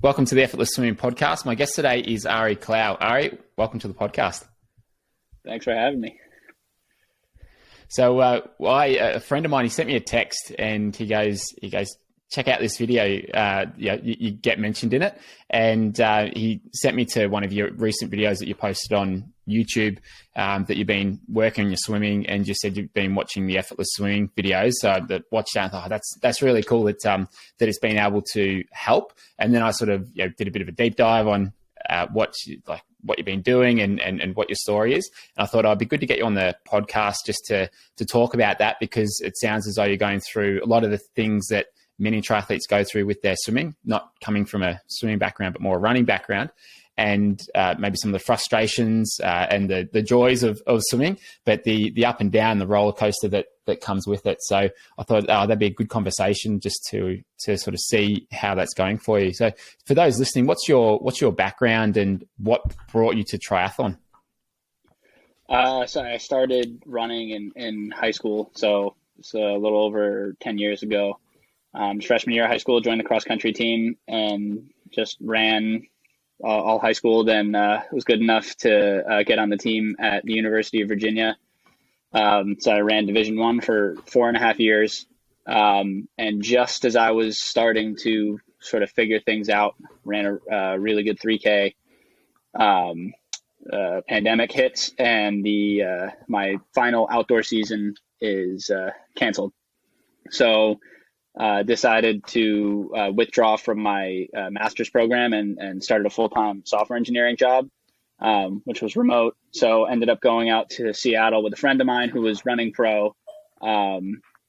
Welcome to the Effortless Swimming podcast. My guest today is Ari Klau. Ari, welcome to the podcast. Thanks for having me. So a friend of mine, he sent me a text and he goes, check out this video. You get mentioned in it. And he sent me to one of your recent videos that you posted on YouTube that you've been working on your swimming, and you said you've been watching the Effortless Swimming videos. So that watched that, I thought, that's really cool that it's been able to help. And then I sort of did a bit of a deep dive on what you've been doing and what your story is. And I thought it'd be good to get you on the podcast just to talk about that, because it sounds as though you're going through a lot of the things that many triathletes go through with their swimming, not coming from a swimming background, but more a running background, and maybe some of the frustrations and the joys of swimming, but the up and down, the roller coaster that comes with it. So I thought that'd be a good conversation just to sort of see how that's going for you. So for those listening, what's your background and what brought you to triathlon? So I started running in high school. So it's a little over 10 years ago. Freshman year of high school, joined the cross country team and just ran all high school. Then was good enough to get on the team at the University of Virginia. So I ran Division I for 4.5 years. And just as I was starting to sort of figure things out, ran a really good 3K. Pandemic hits, and my final outdoor season is canceled. So decided to withdraw from my master's program and started a full-time software engineering job, which was remote. So ended up going out to Seattle with a friend of mine who was running pro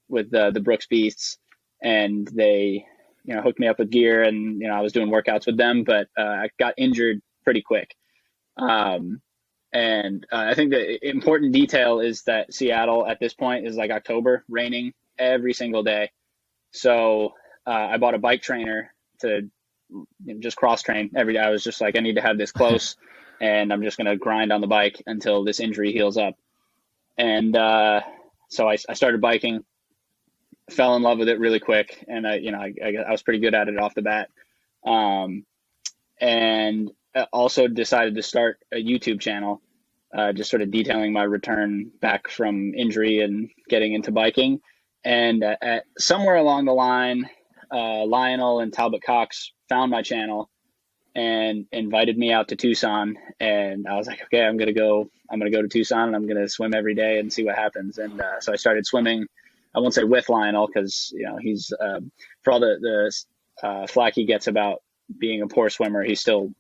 with the Brooks Beasts, and they hooked me up with gear, and I was doing workouts with them, but I got injured pretty quick. And I think the important detail is that Seattle at this point is like October, raining every single day. So I bought a bike trainer to just cross train every day. I was just like, I need to have this close and I'm just going to grind on the bike until this injury heals up. And so I started biking, fell in love with it really quick. And I was pretty good at it off the bat. And also decided to start a YouTube channel, just sort of detailing my return back from injury and getting into biking. And somewhere along the line, Lionel and Talbot Cox found my channel and invited me out to Tucson. And I was like, okay, I'm going to go to Tucson and I'm going to swim every day and see what happens. And so I started swimming. I won't say with Lionel, because he's for all the flack he gets about being a poor swimmer, he's still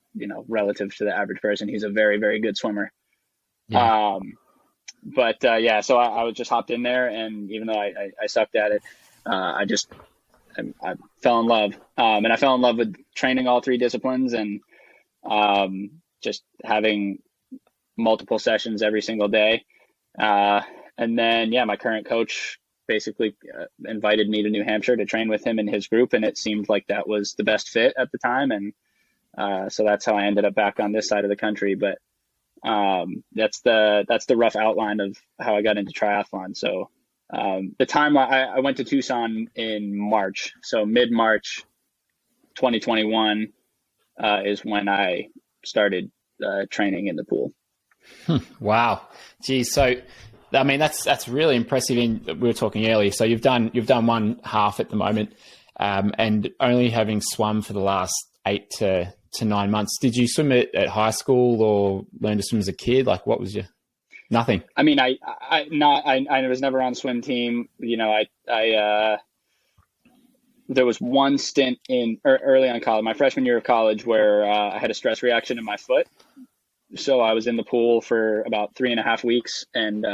relative to the average person, he's a very, very good swimmer. Yeah. So I was just hopped in there, and even though I sucked at it, I fell in love. And I fell in love with training all three disciplines, and just having multiple sessions every single day. And then, my current coach basically invited me to New Hampshire to train with him in his group, and it seemed like that was the best fit at the time. And so that's how I ended up back on this side of the country. But that's the rough outline of how I got into triathlon. So the time I went to Tucson in March, so mid-March 2021 is when I started training in the pool. Wow. Geez. So I mean, that's really impressive. We were talking earlier, so you've done one half at the moment, and only having swum for the last 8 to 9 months. Did you swim at high school or learn to swim as a kid? Like, what was your nothing? I mean, I was never on swim team. There was one stint in early on college, my freshman year of college, where I had a stress reaction in my foot. So I was in the pool for about 3.5 weeks, and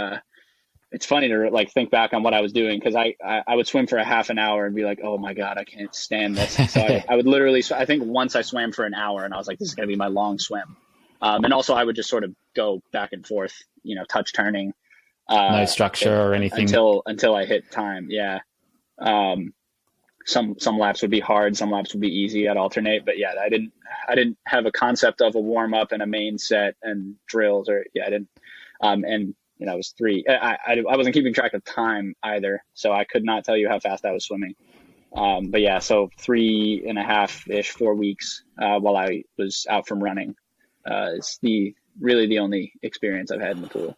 it's funny to think back on what I was doing, because I would swim for a half an hour and be like, oh my God, I can't stand this. So I would literally, I think once I swam for an hour and I was like, this is going to be my long swim. And also I would just sort of go back and forth, touch turning. No structure or anything. Until I hit time. Yeah. Some laps would be hard, some laps would be easy. I'd alternate, but yeah, I didn't have a concept of a warm up and a main set and drills, or I didn't. And I was 3. I wasn't keeping track of time either, so I could not tell you how fast I was swimming. But yeah, so 3.5-ish, 4 weeks while I was out from running is really the only experience I've had in the pool.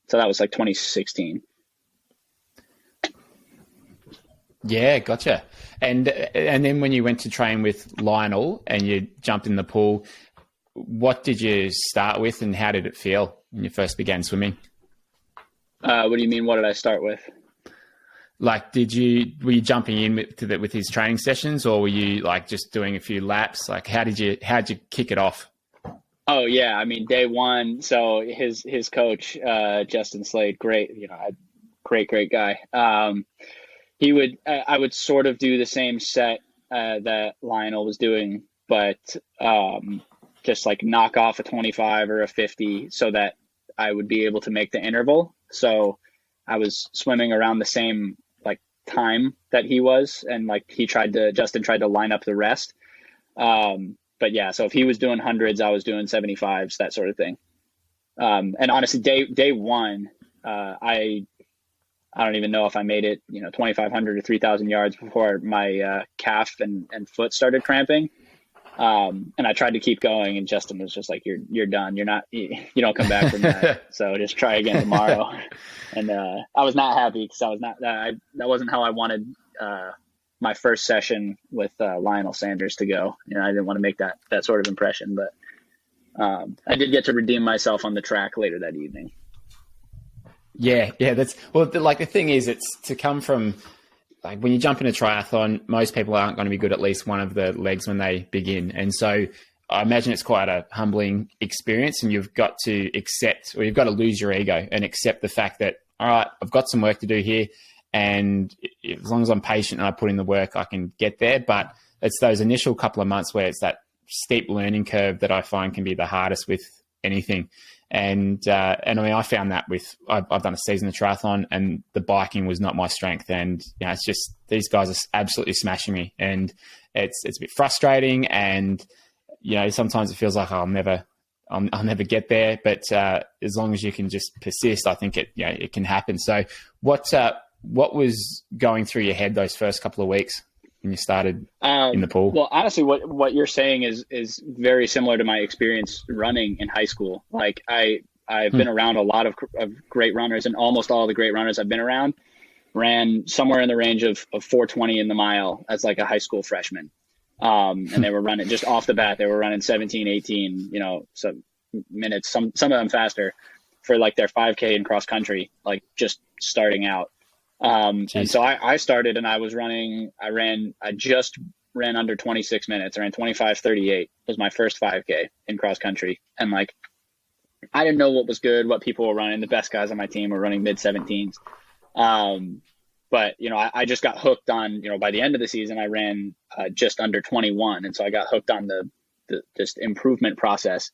So that was like 2016. Yeah, gotcha. And then when you went to train with Lionel and you jumped in the pool, what did you start with and how did it feel when you first began swimming? What do you mean? What did I start with? Like, were you jumping in with his training sessions, or were you like just doing a few laps? Like, how'd you kick it off? Oh yeah, I mean day one. So his coach Justin Slade, great, great guy. I would sort of do the same set that Lionel was doing, but just like knock off a 25 or a 50 so that I would be able to make the interval. So I was swimming around the same like time that he was, and like Justin tried to line up the rest. But yeah, so if he was doing hundreds, I was doing 75s, that sort of thing. And honestly, day one, I don't even know if I made it, 2,500 or 3,000 yards before my calf and foot started cramping. And I tried to keep going, and Justin was just like, "You're done. You don't come back from that. So just try again tomorrow." And I was not happy because that wasn't how I wanted my first session with Lionel Sanders to go. I didn't want to make that sort of impression, but I did get to redeem myself on the track later that evening. Yeah, like the thing is, it's to come from like when you jump in a triathlon, most people aren't going to be good at least one of the legs when they begin. And so I imagine it's quite a humbling experience, and you've got to you've got to lose your ego and accept the fact that, all right, I've got some work to do here. And as long as I'm patient and I put in the work, I can get there. But it's those initial couple of months where it's that steep learning curve that I find can be the hardest with anything. And I mean, I found that I've done a season of triathlon, and the biking was not my strength. And it's just these guys are absolutely smashing me, and it's a bit frustrating. And sometimes it feels like I'll never get there. But as long as you can just persist, I think it can happen. So what was going through your head those first couple of weeks when you started in the pool? Well, honestly, what you're saying is very similar to my experience running in high school. Like I've been around a lot of great runners, and almost all the great runners I've been around ran somewhere in the range of 4:20 in the mile as like a high school freshman. And they were running just off the bat. They were running 17, 18, some minutes, some of them faster for like their 5K in cross country, like just starting out. And so I started, and I just ran under 26 minutes. I ran 25:38 was my first 5K in cross country. And like, I didn't know what was good, what people were running. The best guys on my team were running mid 17s. But I just got hooked on, by the end of the season, I ran just under 21. And so I got hooked on the just improvement process.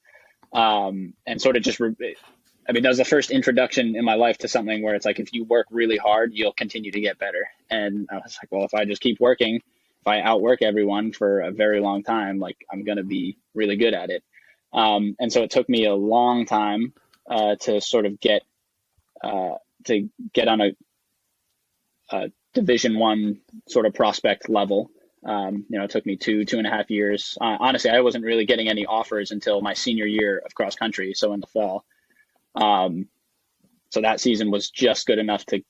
And sort of just, that was the first introduction in my life to something where it's like, if you work really hard, you'll continue to get better. And I was like, well, if I just keep working, if I outwork everyone for a very long time, like I'm going to be really good at it. And so it took me a long time to sort of get on a Division I sort of prospect level. It took me 2.5 years. Honestly, I wasn't really getting any offers until my senior year of cross country. So in the fall. So that season was just good enough to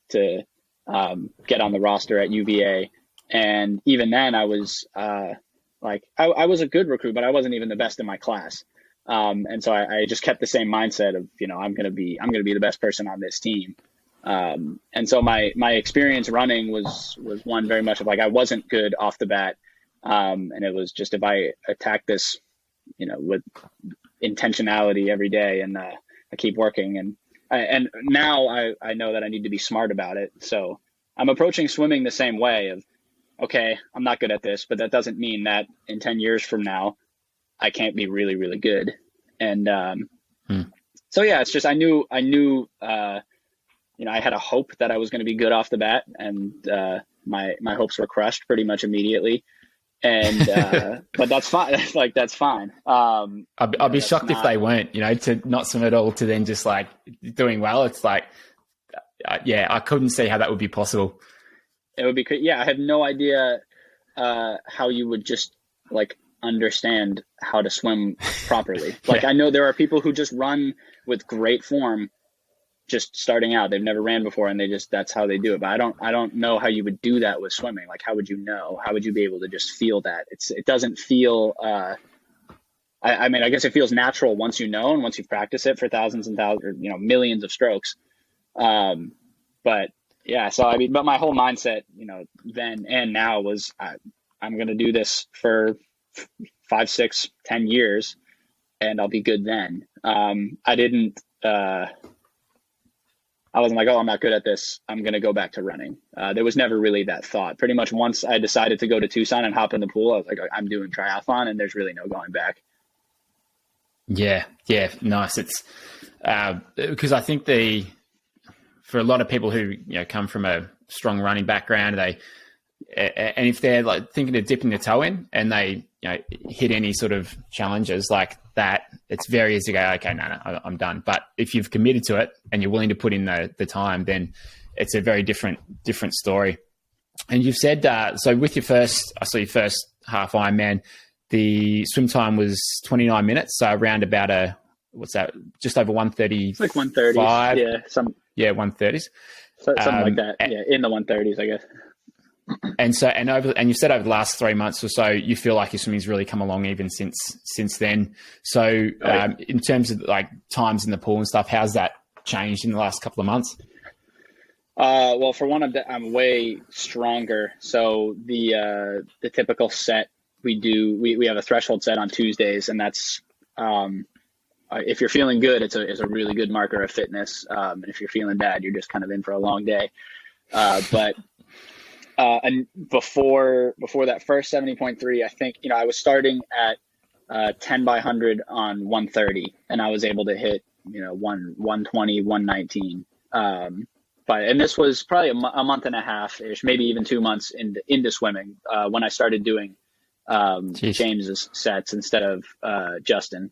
get on the roster at UVA. And even then I was, I was a good recruit, but I wasn't even the best in my class. And so I just kept the same mindset of, I'm going to be the best person on this team. And so my experience running was one very much of like, I wasn't good off the bat. And it was just, if I attack this, with intentionality every day and, I keep working, and now I know that I need to be smart about it. So I'm approaching swimming the same way of, okay, I'm not good at this, but that doesn't mean that in 10 years from now, I can't be really, really good. And so, yeah, it's just I knew I had a hope that I was going to be good off the bat, and my hopes were crushed pretty much immediately. And but that's fine. Like that's fine. I'd be shocked if they weren't. To not swim at all to then just like doing well. It's like, I couldn't see how that would be possible. It would be, yeah, I have no idea how you would just like understand how to swim properly. Like Yeah. I know there are people who just run with great form just starting out. They've never ran before and that's how they do it. But I don't know how you would do that with swimming. Like, how would you know? How would you be able to just feel that? It doesn't feel, I mean, I guess it feels natural once you know, and once you've practiced it for thousands and thousands, or, millions of strokes. But yeah, so I mean, but my whole mindset, then and now was I'm going to do this for 5, 6, 10 years, and I'll be good then. I didn't. I wasn't like, oh, I'm not good at this, I'm going to go back to running. There was never really that thought. Pretty much once I decided to go to Tucson and hop in the pool, I was like, I'm doing triathlon, and there's really no going back. Yeah, nice. It's because I think for a lot of people who come from a strong running background, and if they're like thinking of dipping their toe in, and they hit any sort of challenges like that, it's very easy to go, okay, no, I'm done. But if you've committed to it and you're willing to put in the time, then it's a very different story. And you've said so with I saw your first half Ironman. The swim time was 29 minutes, so around about what's that? Just over 1:30. It's like 1:30. Yeah, 1:30s. Something like that. Yeah, in the 1:30s, I guess. And you said over the last 3 months or so, you feel like your swimming's really come along even since then. So in terms of like times in the pool and stuff, how's that changed in the last couple of months? Well, for one, I'm way stronger. So the typical set we have a threshold set on Tuesdays, and that's if you're feeling good, it's a really good marker of fitness. And if you're feeling bad, you're just kind of in for a long day. And before that first 70.3, I think I was starting at 10 by 100 on 130, and I was able to hit 120, 119. And this was probably a month and a half ish, maybe even 2 months into swimming when I started doing James's sets instead of Justin.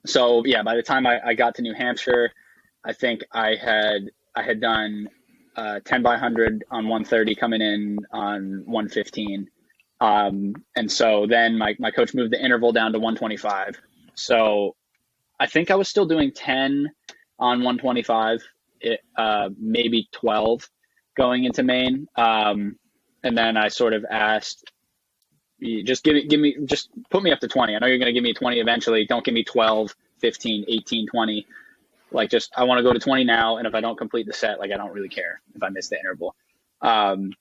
So yeah, by the time I got to New Hampshire, I think I had done 10 by 100 on 130 coming in on 115. And so then my coach moved the interval down to 125. So I think I was still doing 10 on 125, maybe 12 going into Maine. And then I sort of asked, just just put me up to 20. I know you're going to give me 20 eventually. Don't give me 12, 15, 18, 20. Like, I want to go to 20 now. And if I don't complete the set, like, I don't really care if I miss the interval. And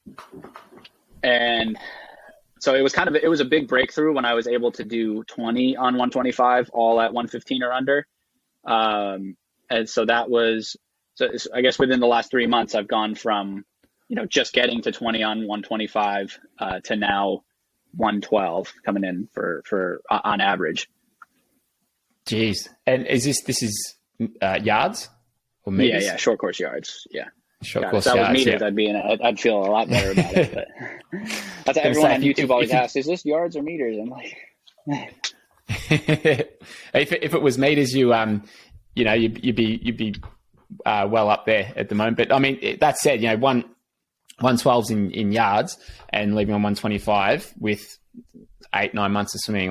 so it was a big breakthrough when I was able to do 20 on 125, all at 115 or under. And so I guess within the last 3 months, I've gone from, just getting to 20 on 125 to now 112 coming in for on average. Jeez. And this is yards or meters? Yeah, short course yards. Yeah. Short course if that yards, was meters, yeah. I'd feel a lot better about it. But that's everyone on YouTube always asks, is this yards or meters? I'm like, if it was meters, you'd be well up there at the moment. But I mean, that said, 112's in yards and leaving on 125 with 8-9 months of swimming,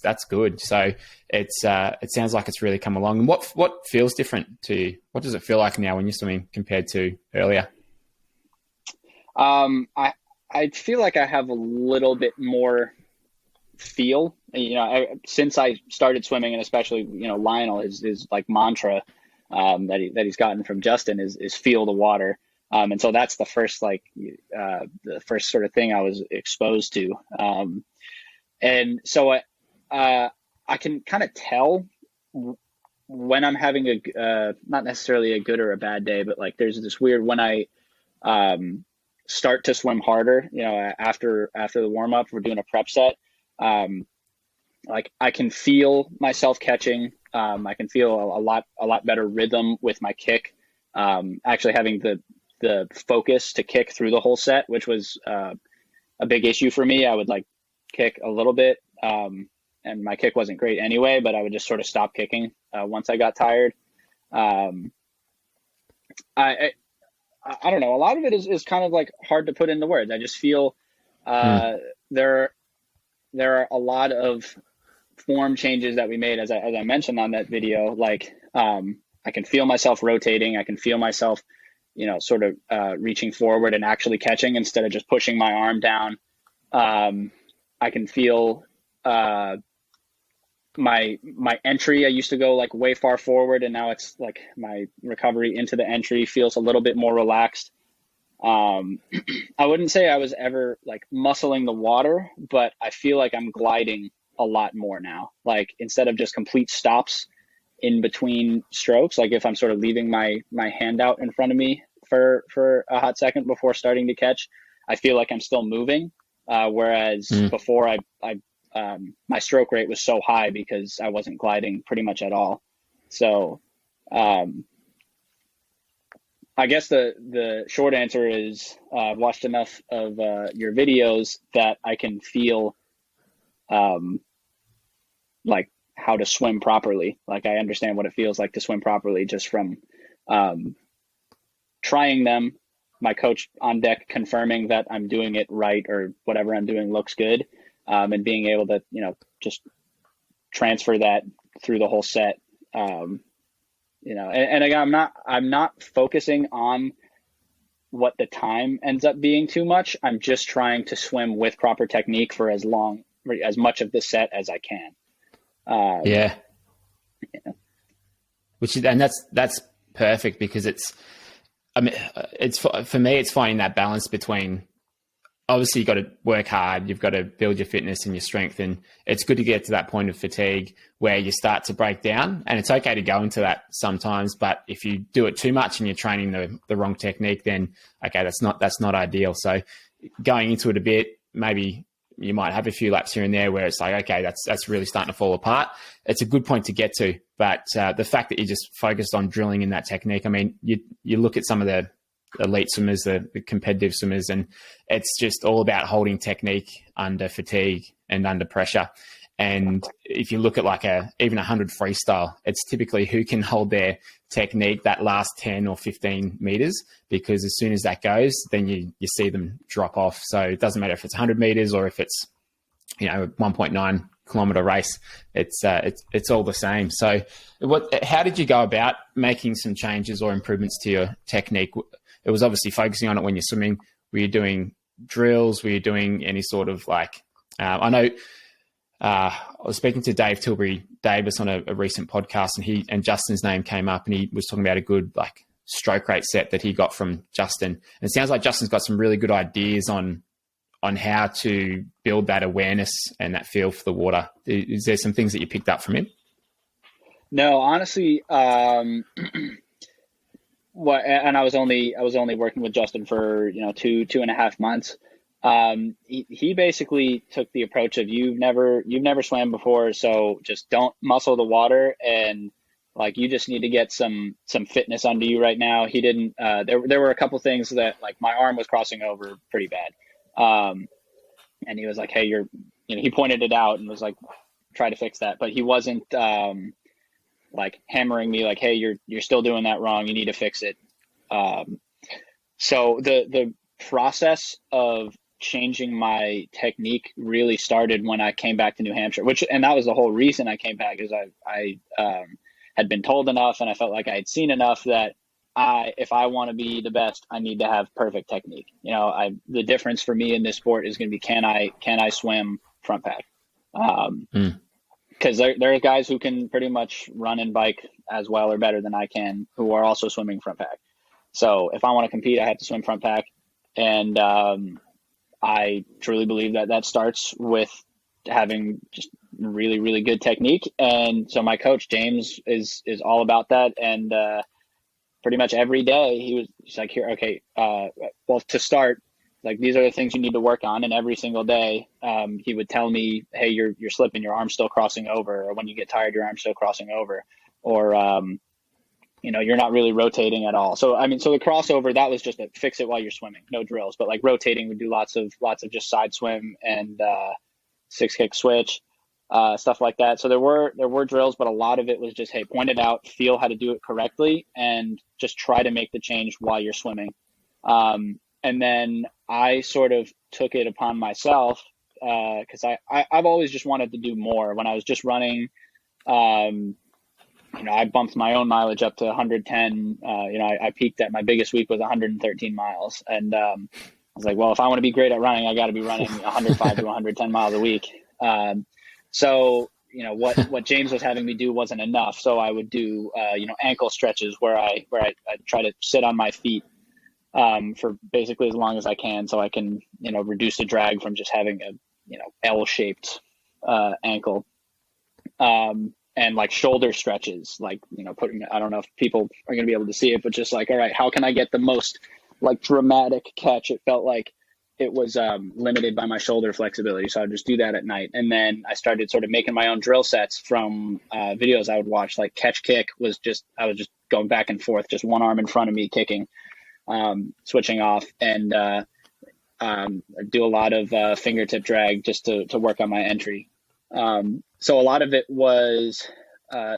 that's good. So it sounds like it's really come along. And what feels different to you? What does it feel like now when you're swimming compared to earlier? I feel like I have a little bit more feel. Since I started swimming, and especially Lionel, his like mantra that he's gotten from Justin is feel the water. And so that's the first the first sort of thing I was exposed to. And so I can kind of tell when I'm having not necessarily a good or a bad day, but like there's this weird, when I start to swim harder, after the warm up, we're doing a prep set. Like I can feel myself catching. I can feel a lot better rhythm with my kick. Actually having the focus to kick through the whole set, which was a big issue for me. I would like kick a little bit, and my kick wasn't great anyway, but I would just sort of stop kicking once I got tired. I I don't know. A lot of it is kind of like hard to put into words. I just feel Mm. there are a lot of form changes that we made, as I mentioned on that video. Like I can feel myself rotating. I can feel myself, sort of reaching forward and actually catching instead of just pushing my arm down. I can feel my entry. I used to go like way far forward, and now it's like my recovery into the entry feels a little bit more relaxed. I wouldn't say I was ever like muscling the water, but I feel like I'm gliding a lot more now. Like instead of just complete stops in between strokes, like if I'm sort of leaving my hand out in front of me for a hot second before starting to catch, I feel like I'm still moving. Whereas Mm. before my stroke rate was so high because I wasn't gliding pretty much at all. So um, I guess the short answer is I've watched enough of your videos that I can feel um, like how to swim properly. Like I understand what it feels like to swim properly just from um, trying them. My coach on deck confirming that I'm doing it right or whatever I'm doing looks good, and being able to just transfer that through the whole set. And again, I'm not focusing on what the time ends up being too much. I'm just trying to swim with proper technique for as much of the set as I can. Yeah. Yeah. And that's perfect because I mean, it's for me, it's finding that balance between, obviously you've got to work hard, you've got to build your fitness and your strength, and it's good to get to that point of fatigue where you start to break down, and it's okay to go into that sometimes, but if you do it too much and you're training the wrong technique, then okay, that's not ideal. So going into it a bit, maybe you might have a few laps here and there where it's like, okay, that's really starting to fall apart. It's a good point to get to, but the fact that you just focused on drilling in that technique, I mean, you look at some of the elite swimmers, the competitive swimmers, and it's just all about holding technique under fatigue and under pressure. And if you look at like even 100 freestyle, it's typically who can hold their technique that last 10 or 15 meters, because as soon as that goes, then you see them drop off. So it doesn't matter if it's 100 meters or if it's 1.9 kilometer race, it's all the same. So how did you go about making some changes or improvements to your technique? It was obviously focusing on it when you're swimming. Were you doing drills? Were you doing any sort of like, I know I was speaking to Dave Tilbury Davis on a recent podcast, and Justin's name came up, and he was talking about a good like stroke rate set that he got from Justin. And it sounds like Justin's got some really good ideas on how to build that awareness and that feel for the water. Is there some things that you picked up from him? No, honestly, and I was only working with Justin for 2.5 months. He basically took the approach of you've never swam before, so just don't muscle the water, and like you just need to get some fitness under you right now. He didn't. There were a couple things that like my arm was crossing over pretty bad, and he was like, "Hey, he pointed it out and was like, try to fix that," but he wasn't like hammering me like, "Hey, you're still doing that wrong. You need to fix it." So the process of changing my technique really started when I came back to New Hampshire, and that was the whole reason I came back, is I had been told enough and I felt like I had seen enough that if I want to be the best, I need to have perfect technique. The difference for me in this sport is going to be, can I swim front pack? Because there are guys who can pretty much run and bike as well or better than I can, who are also swimming front pack. So if I want to compete, I have to swim front pack. And I truly believe that starts with having just really, really good technique. And so my coach, James, is all about that. And pretty much every day he was like, here, okay, well, to start, like, these are the things you need to work on. And every single day he would tell me, hey, you're slipping, your arm's still crossing over. Or when you get tired, your arm's still crossing over. Or, you're not really rotating at all. So, so the crossover, that was just a fix it while you're swimming, no drills, but like rotating, we do lots of just side swim and 6-kick switch, stuff like that. So there were drills, but a lot of it was just, hey, point it out, feel how to do it correctly, and just try to make the change while you're swimming. And then I sort of took it upon myself, because I've always just wanted to do more. When I was just running, I bumped my own mileage up to 110. I peaked at my biggest week was 113 miles. And I was like, well, if I want to be great at running, I got to be running 105 to 110 miles a week. So what James was having me do wasn't enough. So I would do, ankle stretches where I try to sit on my feet for basically as long as I can, so I can, reduce the drag from just having a, L-shaped ankle. And like shoulder stretches, like, I don't know if people are going to be able to see it, but just like, all right, how can I get the most like dramatic catch? It felt like it was limited by my shoulder flexibility. So I'd just do that at night. And then I started sort of making my own drill sets from videos I would watch, like catch kick I was just going back and forth, just one arm in front of me kicking, switching off, and do a lot of fingertip drag just to work on my entry. So a lot of it was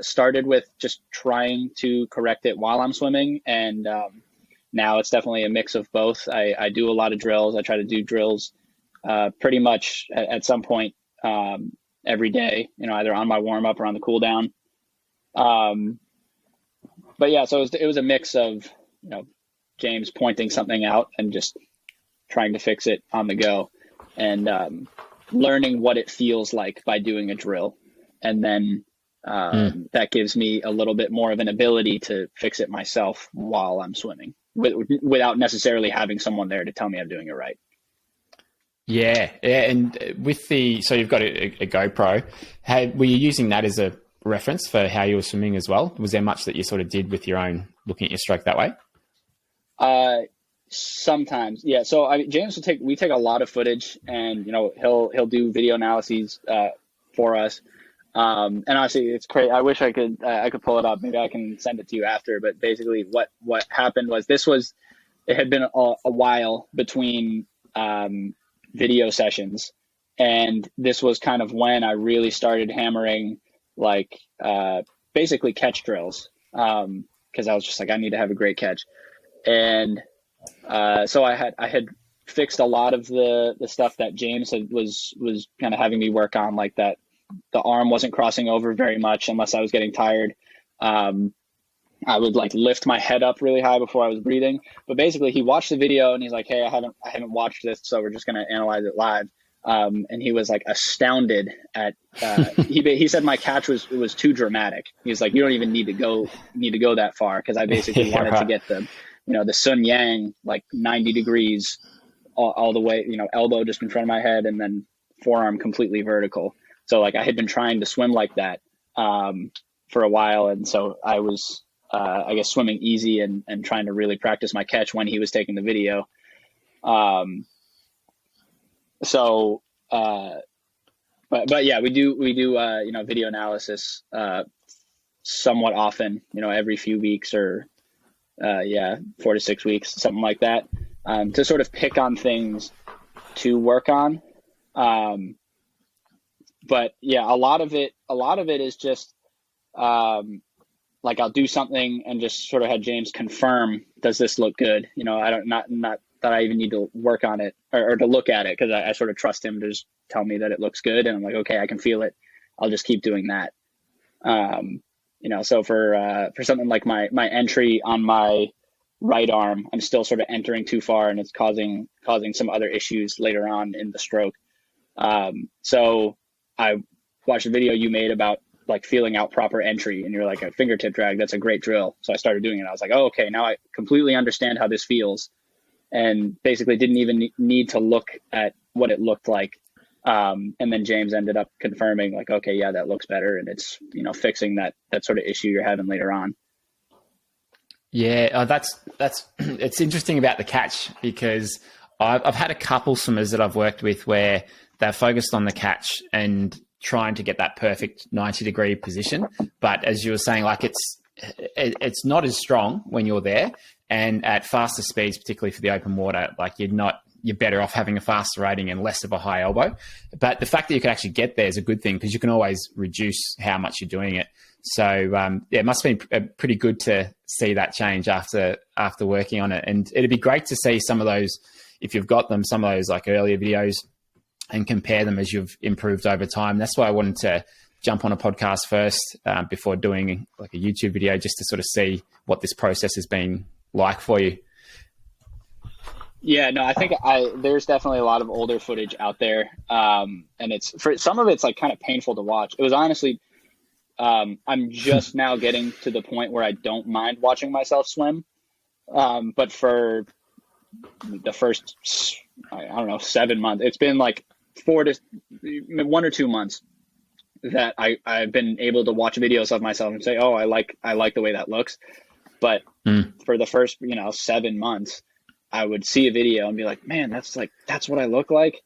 started with just trying to correct it while I'm swimming. And now it's definitely a mix of both. I do a lot of drills. I try to do drills pretty much at some point every day, either on my warm up or on the cool down. But yeah, so it was a mix of, James pointing something out and just trying to fix it on the go, and learning what it feels like by doing a drill. And then that gives me a little bit more of an ability to fix it myself while I'm swimming without necessarily having someone there to tell me I'm doing it right. Yeah. And so you've got a GoPro. Were you using that as a reference for how you were swimming as well? Was there much that you sort of did with your own, looking at your stroke that way? Sometimes, yeah. So James we take a lot of footage, and he'll do video analyses for us. And honestly, it's crazy. I wish I could pull it up. Maybe I can send it to you after. But basically, what happened was it had been a while between video sessions, and this was kind of when I really started hammering like basically catch drills, because I was just like, I need to have a great catch. And so I had fixed a lot of the stuff that James was kind of having me work on, like that the arm wasn't crossing over very much unless I was getting tired. I would like lift my head up really high before I was breathing. But basically, he watched the video and he's like, "Hey, I haven't watched this, so we're just gonna analyze it live." And he was like astounded at he said my catch was too dramatic. He's like, "You don't even need to go that far," because I basically wanted to get the Sun Yang, like 90 degrees all the way, elbow just in front of my head, and then forearm completely vertical. So like I had been trying to swim like that for a while. And so I was, I guess, swimming easy and trying to really practice my catch when he was taking the video. But yeah, we do video analysis somewhat often, every few weeks or 4 to 6 weeks, something like that, to sort of pick on things to work on. But yeah, a lot of it is just like I'll do something and just sort of have James confirm, does this look good? Not that I even need to work on it or to look at it, because I sort of trust him to just tell me that it looks good, and I'm like, okay, I can feel it. I'll just keep doing that. So for something like my entry on my right arm, I'm still sort of entering too far, and it's causing some other issues later on in the stroke. So I watched a video you made about like feeling out proper entry, and you're like, a fingertip drag, that's a great drill. So I started doing it. I was like, oh, okay, now I completely understand how this feels, and basically didn't even need to look at what it looked like. And then James ended up confirming, like, okay, yeah, that looks better, and it's fixing that sort of issue you're having later on. Yeah, that's it's interesting about the catch, because I've had a couple swimmers that I've worked with where they're focused on the catch and trying to get that perfect 90-degree position. But as you were saying, like it's not as strong when you're there, and at faster speeds, particularly for the open water, like you're not you're better off having a faster rating and less of a high elbow. But the fact that you can actually get there is a good thing, because you can always reduce how much you're doing it. So it must have been pretty good to see that change after working on it. And it'd be great to see some of those, if you've got them, some of those like earlier videos, and compare them as you've improved over time. That's why I wanted to jump on a podcast first before doing like a YouTube video, just to sort of see what this process has been like for you. Yeah, no, I think there's definitely a lot of older footage out there. And it's, for some of it's like kind of painful to watch. It was honestly, I'm just now getting to the point where I don't mind watching myself swim. But for the first, I don't know, 7 months, it's been like 1 or 2 months that I've been able to watch videos of myself and say, oh, I like the way that looks. But for the first, 7 months, I would see a video and be like, man, that's what I look like.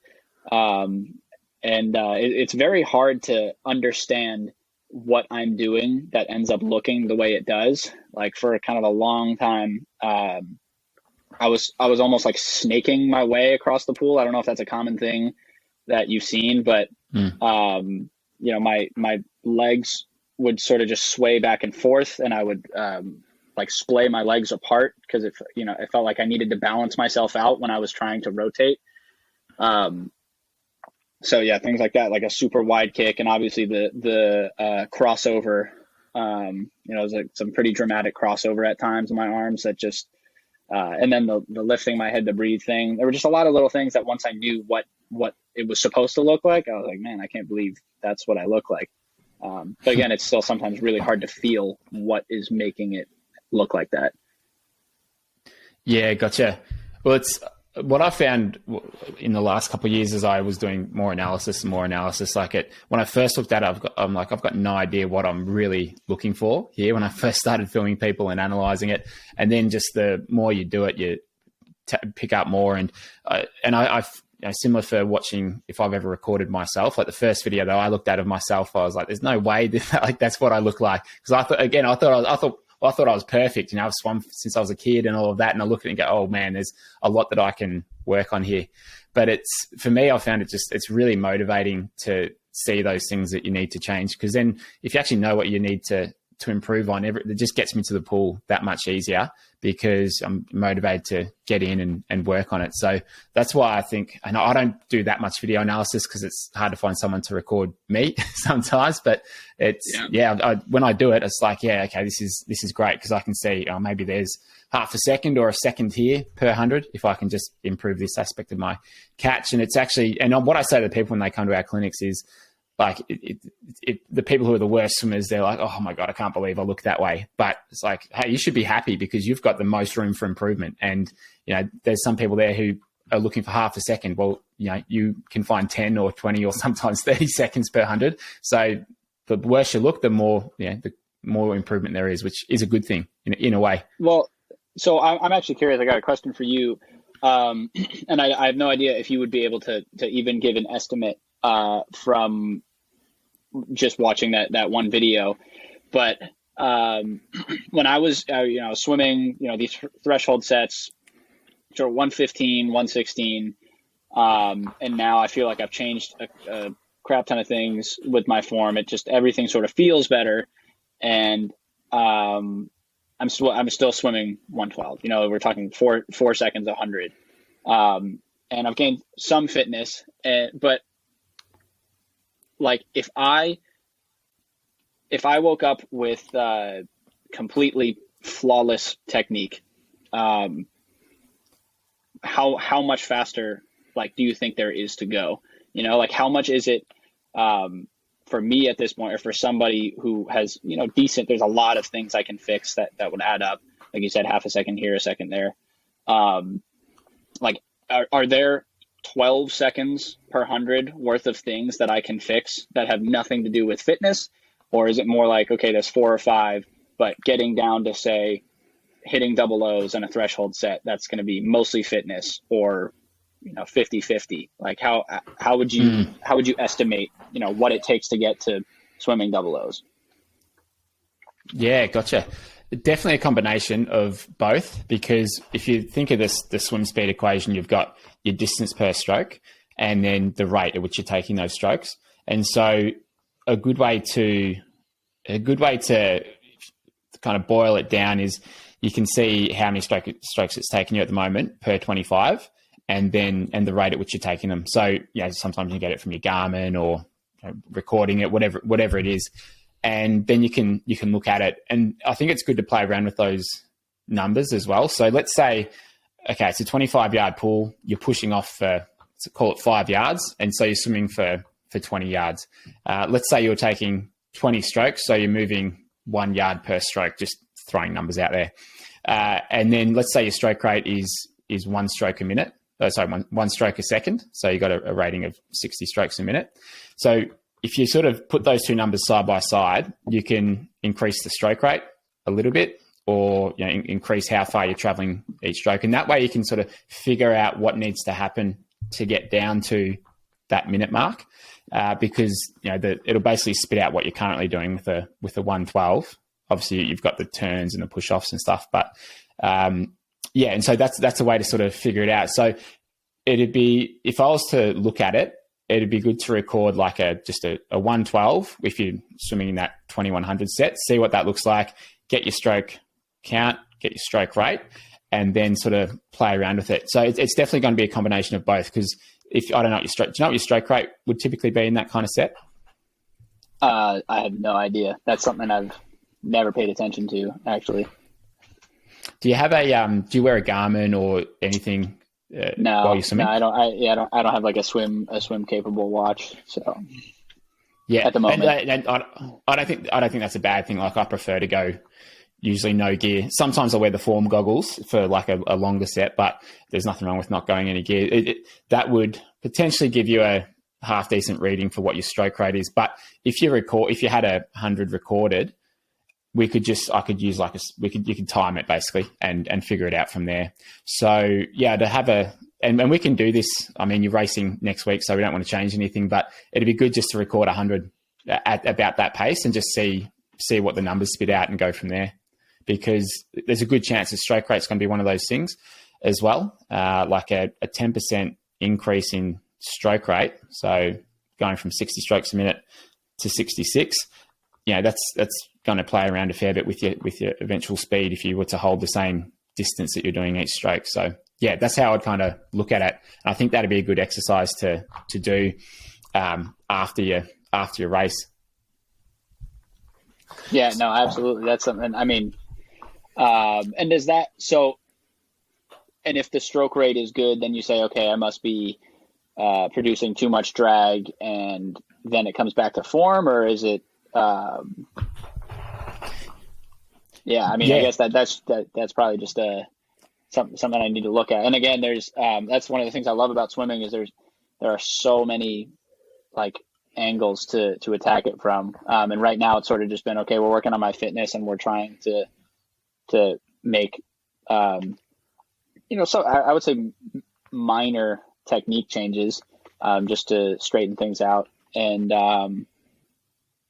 It's very hard to understand what I'm doing that ends up looking the way it does. Like, for kind of a long time, I was almost like snaking my way across the pool. I don't know if that's a common thing that you've seen, but my legs would sort of just sway back and forth, and I would like splay my legs apart, because it felt like I needed to balance myself out when I was trying to rotate. So yeah, things like that, like a super wide kick, and obviously the crossover. It was like some pretty dramatic crossover at times in my arms that just, and then the lifting my head to breathe thing. There were just a lot of little things that once I knew what it was supposed to look like, I was like, man, I can't believe that's what I look like. But again, it's still sometimes really hard to feel what is making it look like that. Yeah, gotcha. Well, it's what I found in the last couple of years as I was doing more analysis. Like when I first looked at it, I've got no idea what I'm really looking for here when I first started filming people and analyzing it. And then just the more you do it, you pick up more. And I've, similar for watching, if I've ever recorded myself, like the first video that I looked at of myself, I was like, there's no way that, that's what I look like. Because I thought I was perfect. I've swum since I was a kid and all of that. And I look at it and go, oh man, there's a lot that I can work on here. But for me, I found it's really motivating to see those things that you need to change. Because then if you actually know what you need to improve on, it just gets me to the pool that much easier, because I'm motivated to get in and work on it. So that's why I think, and I don't do that much video analysis because it's hard to find someone to record me sometimes, but it's, when I do it, it's like, yeah, okay, this is great, because I can see, maybe there's half a second or a second here per 100 if I can just improve this aspect of my catch. And it's actually, and what I say to people when they come to our clinics is, like the people who are the worst swimmers, they're like, oh my God, I can't believe I look that way. But it's like, hey, you should be happy because you've got the most room for improvement. And, there's some people there who are looking for half a second. Well, you can find 10 or 20 or sometimes 30 seconds per 100. So the worse you look, the more improvement there is, which is a good thing in a way. Well, so I'm actually curious. I got a question for you. And I have no idea if you would be able to even give an estimate from just watching that one video. But when I was swimming, these threshold sets, so 115, 116, and now I feel like I've changed a crap ton of things with my form. Everything sort of feels better, and I'm still swimming 112. We're talking four seconds 100, and I've gained some fitness, but like if I woke up with completely flawless technique, how much faster do you think there is to go? How much is it for me at this point, or for somebody who has decent? There's a lot of things I can fix that would add up. Like you said, half a second here, a second there. Are there 12 seconds per 100 worth of things that I can fix that have nothing to do with fitness? Or is it more like, okay, there's 4 or 5, but getting down to, say, hitting double O's and a threshold set, that's going to be mostly fitness, or 50-50? Like how would you estimate what it takes to get to swimming double O's? Yeah, gotcha. definitely a combination of both, because if you think of this, the swim speed equation, you've got your distance per stroke and then the rate at which you're taking those strokes. And so a good way to kind of boil it down is you can see how many strokes it's taking you at the moment per 25, and the rate at which you're taking them. So, sometimes you get it from your Garmin or recording it, whatever it is. And then you can look at it. And I think it's good to play around with those numbers as well. So let's say, okay, it's a 25-yard pool. You're pushing off for, call it 5 yards. And so you're swimming for 20 yards. Let's say you're taking 20 strokes. So you're moving 1 yard per stroke, just throwing numbers out there. And then let's say your stroke rate is 1 stroke a minute. One stroke a second. So you got a rating of 60 strokes a minute. So if you sort of put those two numbers side by side, you can increase the stroke rate a little bit, or increase how far you're traveling each stroke. And that way you can sort of figure out what needs to happen to get down to that minute mark, because it'll basically spit out what you're currently doing with the 112. Obviously, you've got the turns and the push-offs and stuff, but and so that's a way to sort of figure it out. So it'd be, if I was to look at it, it'd be good to record like just a 112 if you're swimming in that 2100 set, see what that looks like, get your stroke count, get your stroke rate, and then sort of play around with it. So it's definitely going to be a combination of both, because if I don't know what do you know what your stroke rate would typically be in that kind of set? I have no idea. That's something I've never paid attention to, actually. Do you have do you wear a Garmin or anything? No, while you're swimming? No, I don't have like a swim capable watch. So yeah, at the moment, and I don't think that's a bad thing. Like, I prefer to go usually no gear. Sometimes I wear the form goggles for like a longer set, but there's nothing wrong with not going any gear. That would potentially give you a half decent reading for what your stroke rate is. But if you had 100 recorded, you could time it basically and figure it out from there. So yeah, to have and we can do this. I mean, you're racing next week, so we don't want to change anything, but it'd be good just to record 100 at about that pace and just see what the numbers spit out and go from there, because there's a good chance the stroke rate's going to be one of those things as well. Like a 10% increase in stroke rate. So going from 60 strokes a minute to 66, that's going to play around a fair bit with your eventual speed if you were to hold the same distance that you're doing each stroke. So yeah, that's how I'd kind of look at it. And I think that'd be a good exercise to do after your race. Yeah, no, absolutely. That's something, I mean, and does that, and if the stroke rate is good, then you say, okay, I must be producing too much drag, and then it comes back to form, or is it, yeah, I mean, yeah. I guess that's probably just something I need to look at. And again, there's that's one of the things I love about swimming is there are so many like angles to attack it from. And right now it's sort of just been, okay, we're working on my fitness and we're trying to make so I would say minor technique changes just to straighten things out. And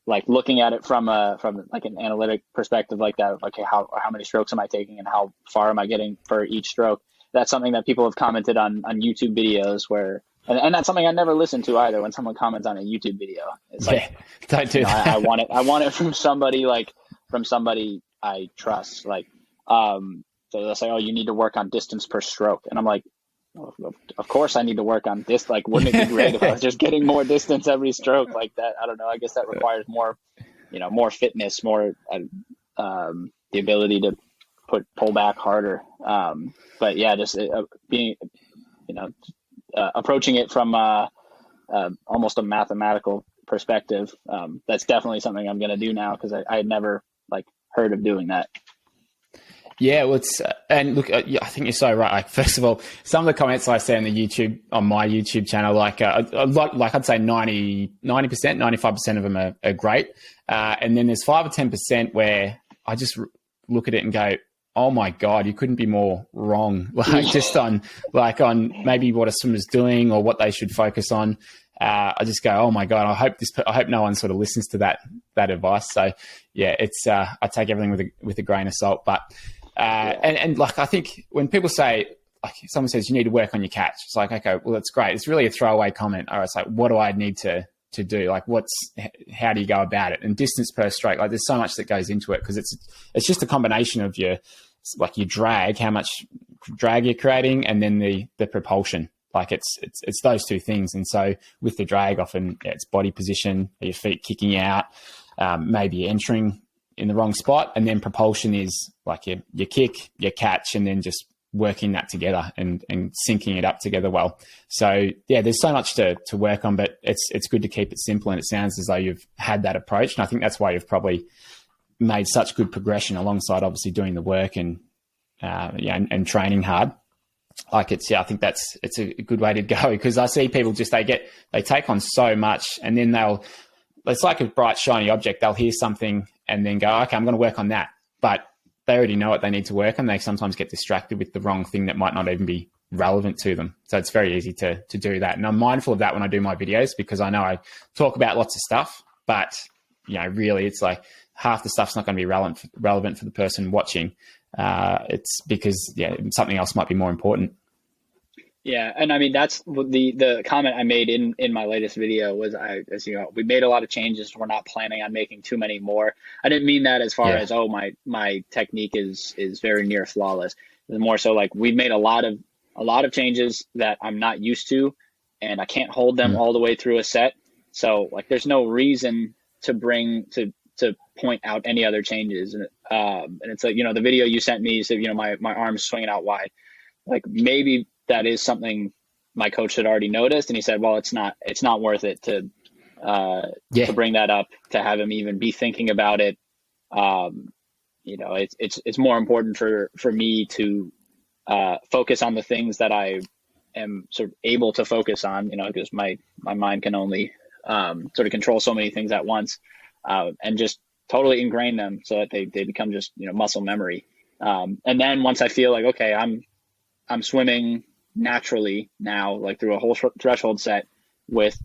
like looking at it from like an analytic perspective like that, okay, how many strokes am I taking and how far am I getting for each stroke? That's something that people have commented on YouTube videos where, and that's something I never listen to either. When someone comments on a YouTube video, it's like, don't do that. I want it from somebody I trust. Like, so they'll say, oh, you need to work on distance per stroke. And I'm like, of course I need to work on this. Like, wouldn't it be great if I was just getting more distance every stroke like that? I don't know. I guess that requires more, more fitness, more the ability to pull back harder. But yeah, just being, approaching it from almost a mathematical perspective. That's definitely something I'm going to do now, because I had never heard of doing that. Yeah, well, and look, I think you're so right. Like, first of all, some of the comments I see on my YouTube channel, a lot, I'd say 90%, 95% of them are great. And then there's 5 or 10% where I just look at it and go, oh my God, you couldn't be more wrong. Just on maybe what a swimmer's doing or what they should focus on. I just go, oh my God, I hope no one sort of listens to that advice. So yeah, it's I take everything with a grain of salt. But and like, I think when people say, like, someone says you need to work on your catch, it's like, okay, well, that's great. It's really a throwaway comment. Or it's like, what do I need to do? Like, how do you go about it? And distance per stroke, like, there's so much that goes into it, because it's just a combination of your drag, how much drag you're creating, and then the propulsion. Like, it's those two things. And so with the drag, often it's body position, your feet kicking out, maybe you're entering in the wrong spot, and then propulsion is like your kick, your catch, and then just working that together and syncing it up together well. So yeah, there's so much to work on, but it's good to keep it simple. And it sounds as though you've had that approach, and I think that's why you've probably made such good progression, alongside obviously doing the work and training hard. Like, I think it's a good way to go, because I see people just, they take on so much, and then it's like a bright shiny object. They'll hear something and then go, okay, I'm going to work on that. But they already know what they need to work on. They sometimes get distracted with the wrong thing that might not even be relevant to them. So it's very easy to do that. And I'm mindful of that when I do my videos, because I know I talk about lots of stuff, but really it's like half the stuff's not going to be relevant for the person watching. It's because something else might be more important. Yeah, and I mean, that's the comment I made in my latest video was, as you know, we made a lot of changes. We're not planning on making too many more. I didn't mean that as far as, oh, my technique is very near flawless. It's more so like, we've made a lot of changes that I'm not used to, and I can't hold them all the way through a set. So like, there's no reason to point out any other changes. And it's like, the video you sent me, you said, my arm's swinging out wide. Like, maybe that is something my coach had already noticed, and he said, well, it's not worth it to bring that up, to have him even be thinking about it. It's more important for me to focus on the things that I am sort of able to focus on, because my mind can only sort of control so many things at once, and just totally ingrain them so that they become just, muscle memory. And then once I feel like, okay, I'm swimming naturally now, like through a whole threshold set with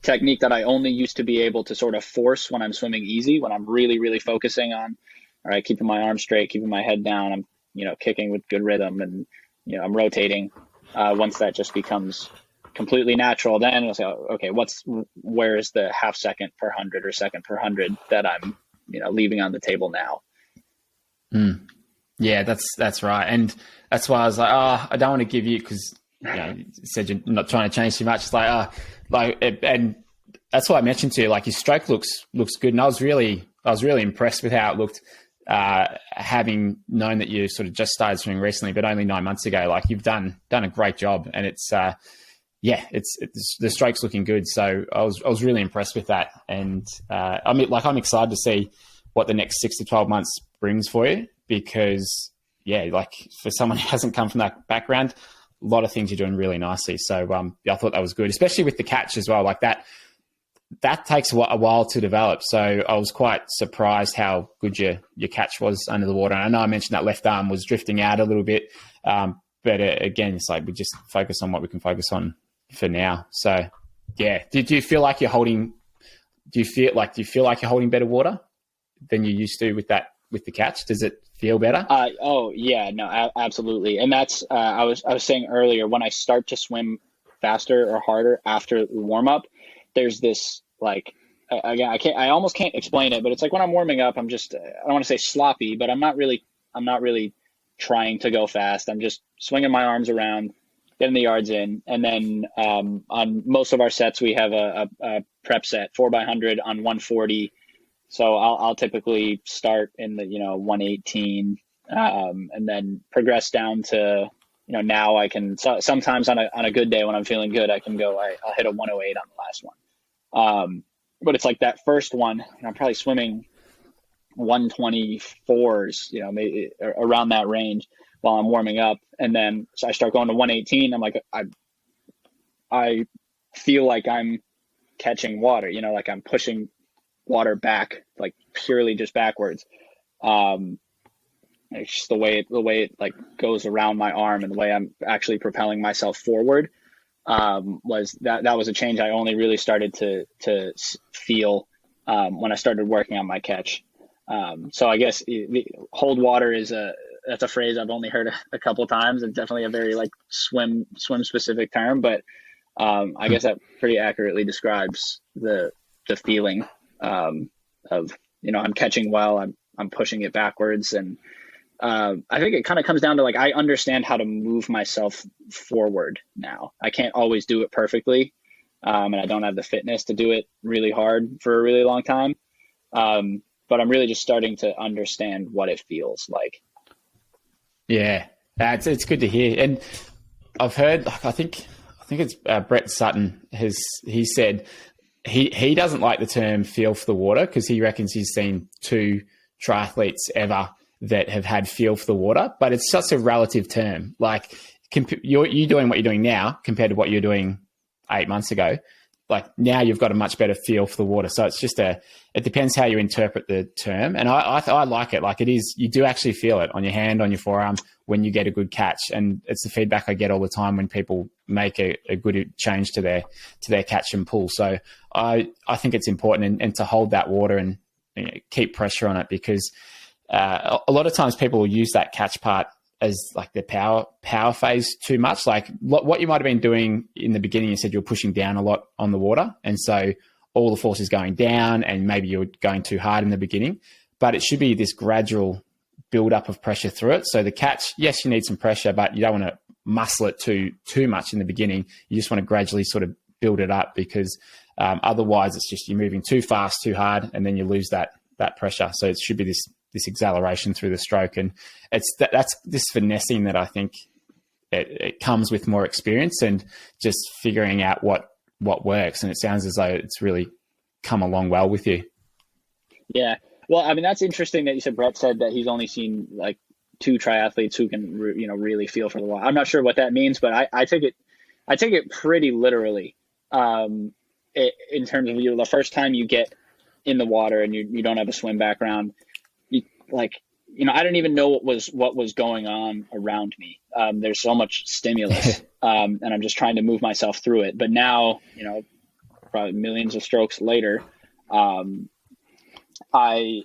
technique that I only used to be able to sort of force when I'm swimming easy, when I'm really, really focusing on, all right, keeping my arms straight, keeping my head down, I'm, kicking with good rhythm, and, I'm rotating. Once that just becomes completely natural, then I'll say, okay, where is the half second per 100 or second per 100 that I'm, leaving on the table now? Yeah, that's right. And that's why I was like, I don't want to give you, because you said you're not trying to change too much. It's like, and that's why I mentioned to you, like, your stroke looks good. And I was really impressed with how it looked, having known that you sort of just started swimming recently, but only 9 months ago. Like, you've done a great job, and it's the stroke's looking good. So I was really impressed with that. And I'm excited to see what the next 6 to 12 months brings for you, because like, for someone who hasn't come from that background, a lot of things you're doing really nicely. So I thought that was good, especially with the catch as well. Like, that takes a while to develop. So I was quite surprised how good your catch was under the water. And I know I mentioned that left arm was drifting out a little bit, but again, it's like, we just focus on what we can focus on for now. So yeah, do you feel like you're holding better water than you used to with the catch? Does it feel better? Oh yeah, no, absolutely. And that's, I was saying earlier, when I start to swim faster or harder after the warm up, there's this, like, again, I almost can't explain it, but it's like, when I'm warming up, I'm just, I don't want to say sloppy, but I'm not really trying to go fast. I'm just swinging my arms around, getting the yards in. And then, on most of our sets, we have a prep set 4x100 on 140. So I'll typically start in the, 118, and then progress down to, now I can, sometimes on a good day when I'm feeling good, I can go, I'll hit a 108 on the last one. But it's like that first one, I'm probably swimming 124s, maybe around that range while I'm warming up. And then so I start going to 118. I'm like, I feel like I'm catching water, like I'm pushing water back, like purely just backwards. It's just the way it like goes around my arm, and the way I'm actually propelling myself forward. Was that was a change I only really started to feel when I started working on my catch. So I guess hold water that's a phrase I've only heard a couple of times. It's definitely a very like swim specific term, but I guess that pretty accurately describes the feeling of, I'm catching well, I'm pushing it backwards. And I think it kind of comes down to like, I understand how to move myself forward now. I can't always do it perfectly. And I don't have the fitness to do it really hard for a really long time. But I'm really just starting to understand what it feels like. Yeah, it's good to hear. And I've heard, I think it's Brett Sutton he said he doesn't like the term feel for the water because he reckons he's seen 2 triathletes ever that have had feel for the water, but it's such a relative term. Like you're doing what you're doing now compared to what you're doing 8 months ago. Like now you've got a much better feel for the water. So it's just it depends how you interpret the term. And I like it. Like it is, you do actually feel it on your hand, on your forearm when you get a good catch. And it's the feedback I get all the time when people make a good change to their catch and pull. So I think it's important and to hold that water and keep pressure on it because a lot of times people will use that catch part as like the power phase too much. Like what you might have been doing in the beginning, you said you're pushing down a lot on the water. And so all the force is going down and maybe you're going too hard in the beginning, but it should be this gradual build up of pressure through it. So the catch, yes, you need some pressure, but you don't want to muscle it too much in the beginning. You just want to gradually sort of build it up because otherwise it's just you're moving too fast, too hard, and then you lose that pressure. So it should be this acceleration through the stroke. And that's this finessing that I think it comes with more experience and just figuring out what works. And it sounds as though it's really come along well with you. Yeah. Well, I mean, that's interesting that you said Brett said that he's only seen like 2 triathletes who can, really feel for the water. I'm not sure what that means, but I take it pretty literally in terms of the first time you get in the water and you don't have a swim background. I don't even know what was going on around me. There's so much stimulus, and I'm just trying to move myself through it. But now, probably millions of strokes later, one of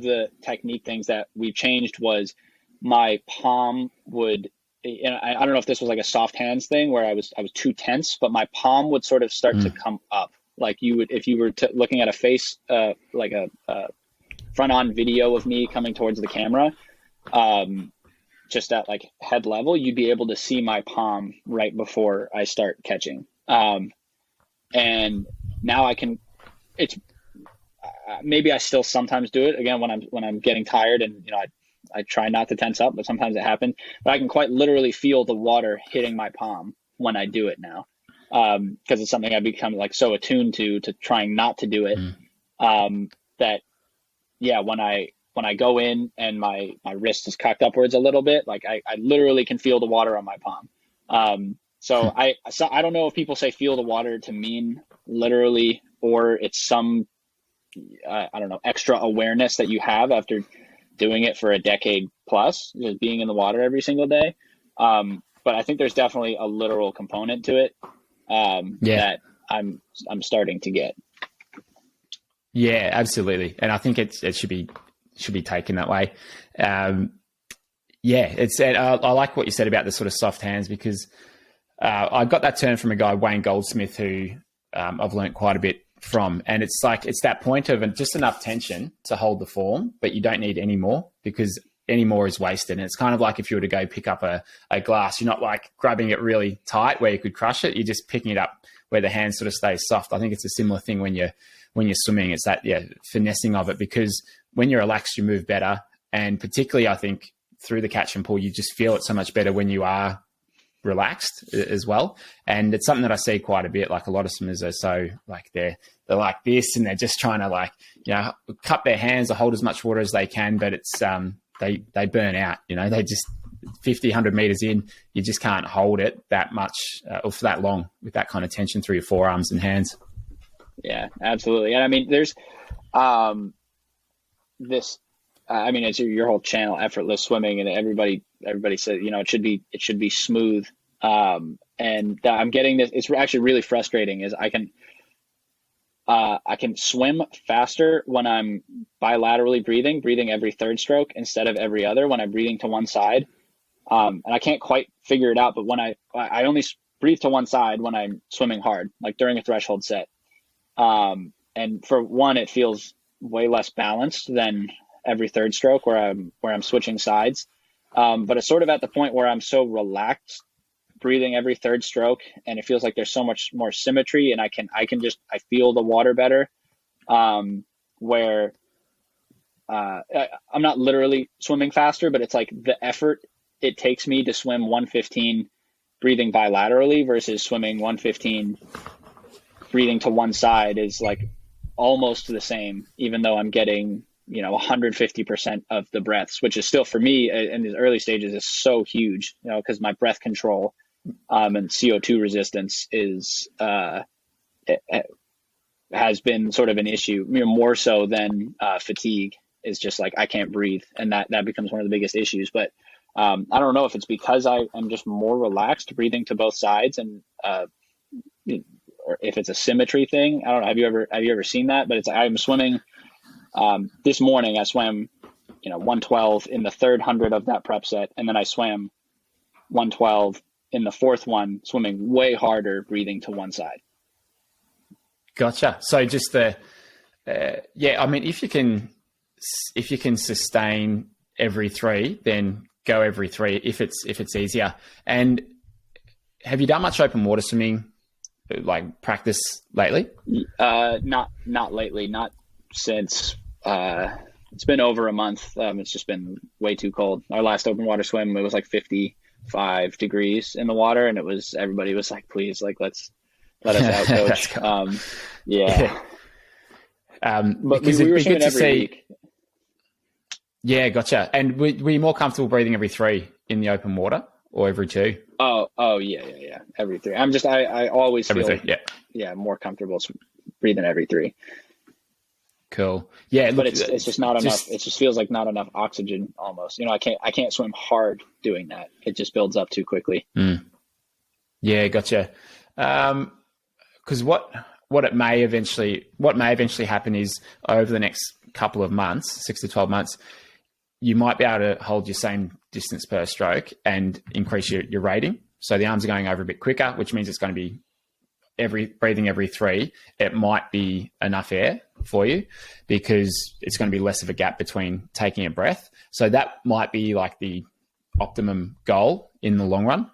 the technique things that we changed was my palm would. I don't know if this was like a soft hands thing where I was too tense, but my palm would sort of start to come up, like you would if you were looking at a face, like a front-on video of me coming towards the camera, just at like head level, you'd be able to see my palm right before I start catching. And now I can. It's maybe I still sometimes do it again when I'm getting tired, and I try not to tense up, but sometimes it happens. But I can quite literally feel the water hitting my palm when I do it now, because it's something I've become like so attuned to trying not to do it, that. Yeah, when I go in and my wrist is cocked upwards a little bit, like I literally can feel the water on my palm. So I don't know if people say feel the water to mean literally, or it's some I don't know, extra awareness that you have after doing it for a decade plus, just being in the water every single day. But I think there's definitely a literal component to it that I'm starting to get. Yeah, absolutely. And I think it should be taken that way. I like what you said about the sort of soft hands because I got that term from a guy, Wayne Goldsmith, who I've learned quite a bit from. And it's that point of just enough tension to hold the form, but you don't need any more because any more is wasted. And it's kind of like if you were to go pick up a glass, you're not like grabbing it really tight where you could crush it. You're just picking it up where the hand sort of stays soft. I think it's a similar thing when you're swimming. It's that finessing of it because when you're relaxed, you move better. And particularly, I think through the catch and pull, you just feel it so much better when you are relaxed as well. And it's something that I see quite a bit. Like a lot of swimmers are so like they're like this and they're just trying to like, cup their hands or hold as much water as they can, but it's they burn out, they just 50, 100 meters in, you just can't hold it that much or for that long with that kind of tension through your forearms and hands. Yeah, absolutely. And I mean, there's it's your whole channel, Effortless Swimming, and everybody says, it should be smooth. And I'm getting this. It's actually really frustrating. Is I can swim faster when I'm bilaterally breathing every third stroke instead of every other when I'm breathing to one side. And I can't quite figure it out, but when I only breathe to one side when I'm swimming hard, like during a threshold set. And for one, it feels way less balanced than every third stroke where I'm switching sides. But it's sort of at the point where I'm so relaxed breathing every third stroke, and it feels like there's so much more symmetry, and I feel the water better. Where I'm not literally swimming faster, but it's like the effort it takes me to swim 115 breathing bilaterally versus swimming 115 breathing to one side is like almost the same, even though I'm getting 150% of the breaths, which is still for me in these early stages is so huge, because my breath control and CO2 resistance is it has been sort of an issue, more so than fatigue. Is just like I can't breathe, and that becomes one of the biggest issues. But I don't know if it's because I'm just more relaxed breathing to both sides, and or if it's a symmetry thing. I don't know. Have you ever seen that? But I'm swimming. This morning I swam 112 in the third 100 of that prep set, and then I swam 112 in the fourth one, swimming way harder, breathing to one side. Gotcha. So just I mean, if you can sustain every three, then go every three if it's easier. And have you done much open water swimming, like practice lately? Not lately. Not since it's been over a month. It's just been way too cold. Our last open water swim, it was like 55 degrees in the water, and everybody was like, please, like let us out, coach. Yeah. But we were swimming every week. Yeah, gotcha. And were you more comfortable breathing every three in the open water or every two? Oh yeah. Every three. I always feel more comfortable breathing every three. Cool. Yeah, but it's just not enough. It just feels like not enough oxygen almost. I can't swim hard doing that. It just builds up too quickly. Yeah, gotcha. Because what may eventually happen is over the next couple of months, 6 to 12 months, you might be able to hold your same distance per stroke and increase your rating. So the arms are going over a bit quicker, which means it's going to be breathing every three. It might be enough air for you because it's going to be less of a gap between taking a breath. So that might be like the optimum goal in the long run.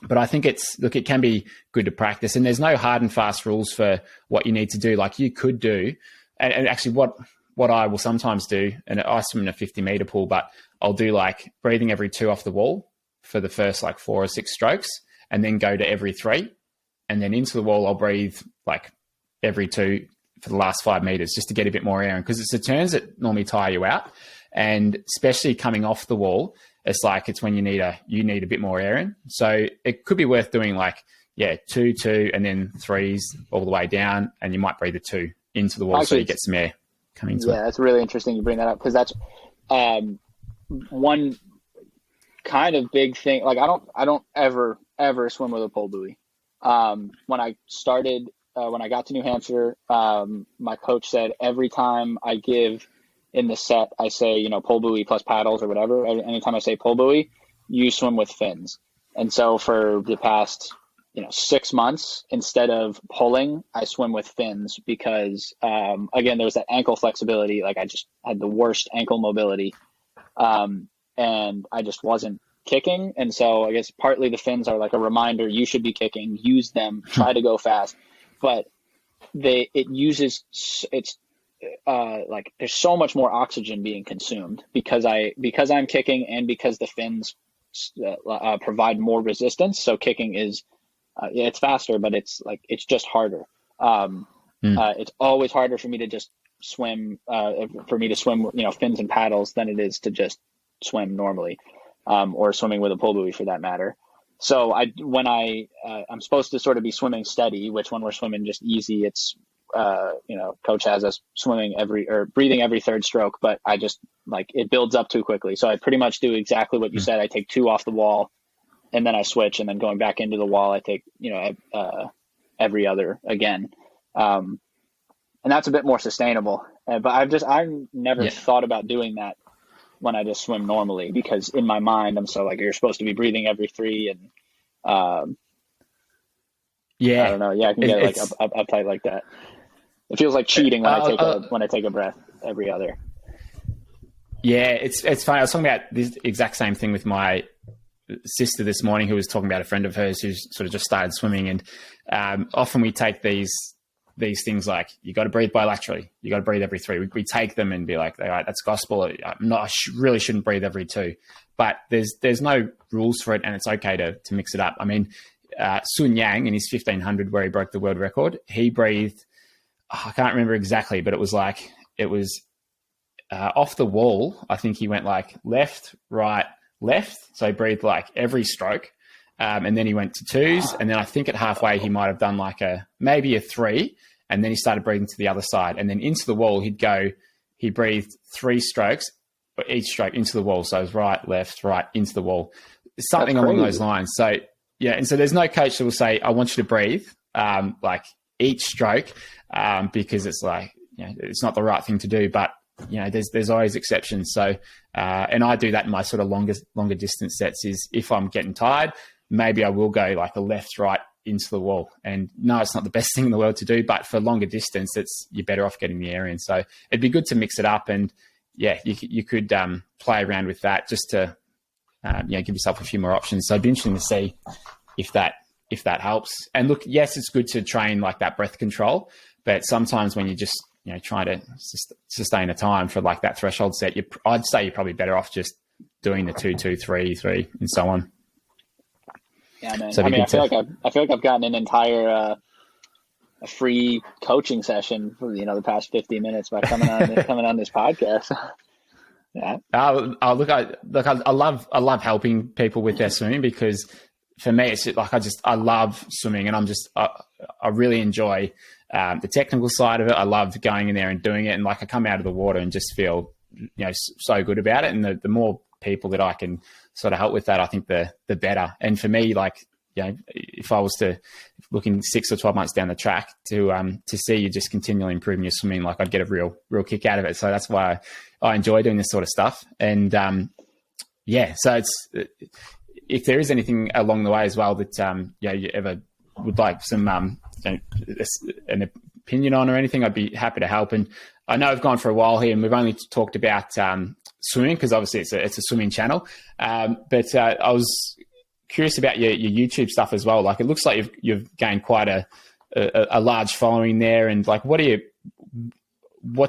But I think it can be good to practice, and there's no hard and fast rules for what you need to do. Like you could do, and actually what I will sometimes do, and I swim in a 50-meter pool, but I'll do like breathing every two off the wall for the first like 4 or 6 strokes, and then go to every three, and then into the wall I'll breathe like every two for the last 5 meters just to get a bit more air in, because it's the turns that normally tire you out, and especially coming off the wall. It's when you need a bit more air in. So it could be worth doing like, 2, and then 3s all the way down. And you might breathe a 2 into the wall. Actually, so you get some air coming into it. Yeah, that's really interesting you bring that up, because that's one kind of big thing. Like I don't ever swim with a pole buoy. When I started, when I got to New Hampshire, my coach said every time I give in the set, I say, pole buoy plus paddles or whatever. Anytime I say pole buoy, you swim with fins. And so for the past, 6 months, instead of pulling, I swim with fins because, again, there's that ankle flexibility. Like I just had the worst ankle mobility. And I just wasn't kicking. And so I guess partly the fins are like a reminder, you should be kicking, use them, try to go fast. But like there's so much more oxygen being consumed because I'm kicking, and because the fins provide more resistance. So kicking is it's faster, but it's just harder. It's always harder for me to just swim fins and paddles than it is to just swim normally, or swimming with a pole buoy for that matter. So I'm supposed to sort of be swimming steady, which when we're swimming just easy, it's coach has us breathing every third stroke, but I just it builds up too quickly. So I pretty much do exactly what you said. I take 2 off the wall, and then I switch, and then going back into the wall, I take, every other again. and that's a bit more sustainable. But I've never thought about doing that when I just swim normally, because in my mind I'm so like, you're supposed to be breathing every three, and I don't know. Yeah, I can get like uptight like that. It feels like cheating when I take a breath every other. Yeah, it's funny. I was talking about this exact same thing with my sister this morning, who was talking about a friend of hers who's sort of just started swimming, and often we take these things like, you got to breathe bilaterally, you got to breathe every three. We take them and be like, all right, that's gospel. I really shouldn't breathe every two, but there's no rules for it, and it's okay to mix it up. I mean, Sun Yang in his 1500, where he broke the world record, he breathed, I can't remember exactly, but it was off the wall. I think he went like left, right, left. So he breathed like every stroke. And then he went to twos. And then I think at halfway, he might have done like maybe a three. And then he started breathing to the other side. And then into the wall, he breathed 3 strokes, but each stroke into the wall. So it was right, into the wall. Something along those lines. So, yeah. And so there's no coach that will say, I want you to breathe like each stroke, because it's like, it's not the right thing to do. But there's always exceptions. So, and I do that in my sort of longer distance sets, is if I'm getting tired, maybe I will go like a left, right into the wall. And no, it's not the best thing in the world to do, but for longer distance, you're better off getting the air in. So it'd be good to mix it up, and you could play around with that just to, give yourself a few more options. So it'd be interesting to see if that helps. And look, yes, it's good to train like that breath control, but sometimes when you just, try to sustain a time for like that threshold set, I'd say you're probably better off just doing the 2, 2, 3, 3, and so on. Yeah, man. So I feel like I've gotten an entire a free coaching session for the past 50 minutes by coming on this podcast. Yeah. I love helping people with their swimming, because for me it's like I love swimming, and I really enjoy the technical side of it. I love going in there and doing it, and like I come out of the water and just feel so good about it. And the more people that I can sort of help with that, I think the better. And for me, like, if I was to looking 6 or 12 months down the track to see you just continually improving your swimming, like I'd get a real kick out of it. So that's why I enjoy doing this sort of stuff. And so it's, if there is anything along the way as well that you ever would like some an opinion on or anything, I'd be happy to help. And I know I've gone for a while here, and we've only talked about swimming, because obviously it's a swimming channel. But I was curious about your YouTube stuff as well. Like, it looks like you've gained quite a large following there. And like, what do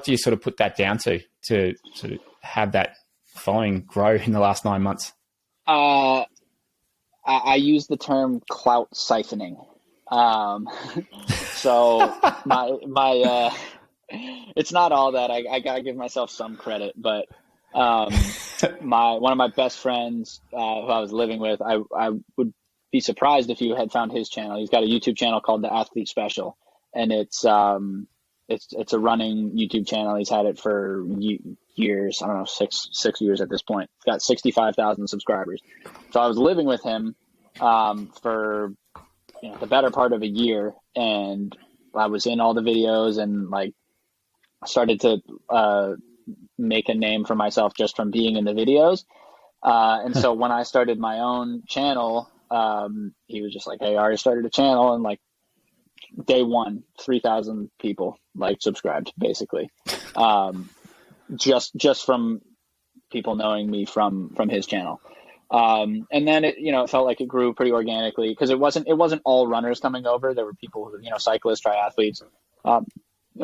you sort of put that down to sort of have that following grow in the last 9 months? I use the term clout siphoning. So my it's not all that. I gotta give myself some credit, but one of my best friends who I was living with, I would be surprised if you had found his channel. He's got a YouTube channel called The Athlete Special, and it's a running YouTube channel. He's had it for years. I don't know, six years at this point. He's got 65,000 subscribers. So I was living with him for the better part of a year, and I was in all the videos, and like started to make a name for myself just from being in the videos. And so when I started my own channel, he was just like, "Hey, I already started a channel," and like day one, 3,000 people like subscribed, basically, just from people knowing me from his channel. And then it felt like it grew pretty organically, because it wasn't all runners coming over. There were people who, cyclists, triathletes,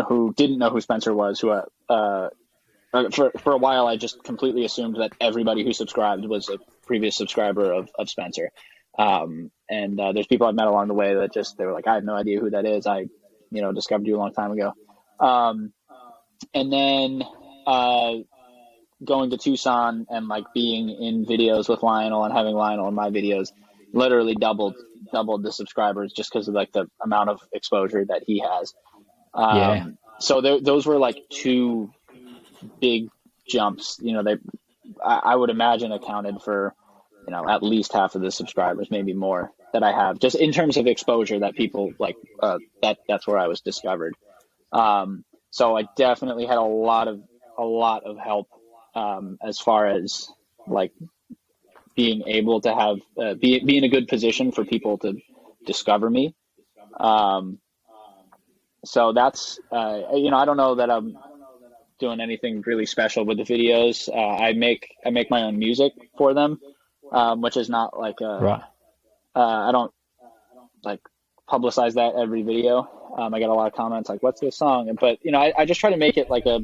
who didn't know who Spencer was, who for a while I just completely assumed that everybody who subscribed was a previous subscriber of Spencer. And there's people I've met along the way that they were like, I have no idea who that is. I discovered you a long time ago. And then going to Tucson and like being in videos with Lionel and having Lionel in my videos literally doubled the subscribers, just because of like the amount of exposure that he has. So those were like two big jumps. I would imagine accounted for at least half of the subscribers, maybe more, that I have, just in terms of exposure that people like. That's where I was discovered. So I definitely had a lot of help, as far as like being able to have, be in a good position for people to discover me. Um, so that's, I don't know that I'm doing anything really special with the videos. I make my own music for them, which is not like Right. I don't like publicize that every video. I get a lot of comments like, "What's this song?" But I just try to make it like a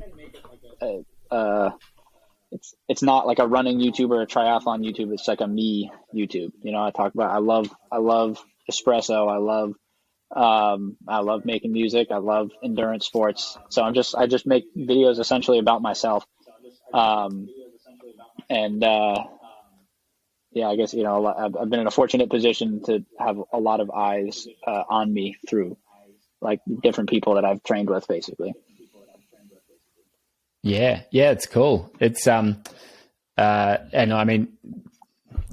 it's not like a running YouTube or a triathlon YouTube. It's like a me YouTube. I talk about I love espresso. I love making music. I love endurance sports. So I just make videos essentially about myself. Um, and yeah, I guess I've been in a fortunate position to have a lot of eyes on me through like different people that I've trained with, basically. Yeah, yeah, it's cool. It's and I mean,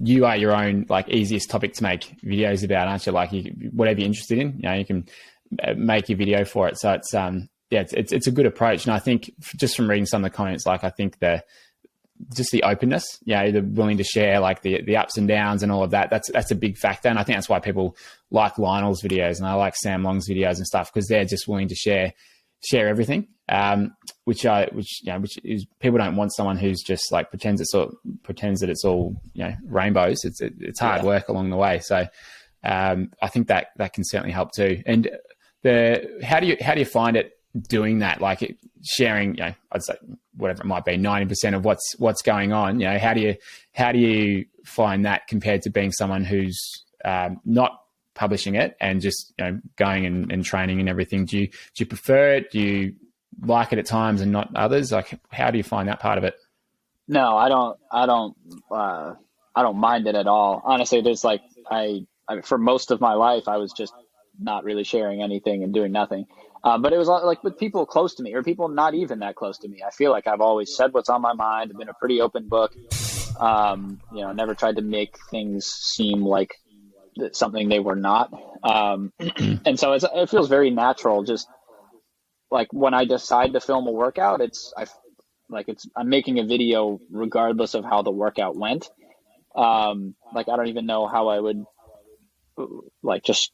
you are your own like easiest topic to make videos about, aren't you? Like whatever you're interested in, you can make your video for it. So it's yeah, it's a good approach, and I think just from reading some of the comments, like I think just the openness, the willing to share like the ups and downs and all of that. That's a big factor, and I think that's why people like Lionel's videos and I like Sam Long's videos and stuff, because they're just willing to share everything. Which is, people don't want someone who's just like pretends that it's all rainbows. It's hard work along the way. So I think that can certainly help too. And how do you find it doing that? Like sharing, I'd say whatever it might be, 90% of what's going on. How do you find that compared to being someone who's not publishing it and just going and training and everything? Do you prefer it? Do you like it at times and not others? Like, how do you find that part of it? No, I don't mind it at all. Honestly, there's like for most of my life, I was just not really sharing anything and doing nothing. But it was like with people close to me or people not even that close to me. I feel like I've always said what's on my mind. I've been a pretty open book. Never tried to make things seem like something they were not. And so it feels very natural. Just like when I decide to film a workout, I'm making a video regardless of how the workout went. Like I don't even know how I would like just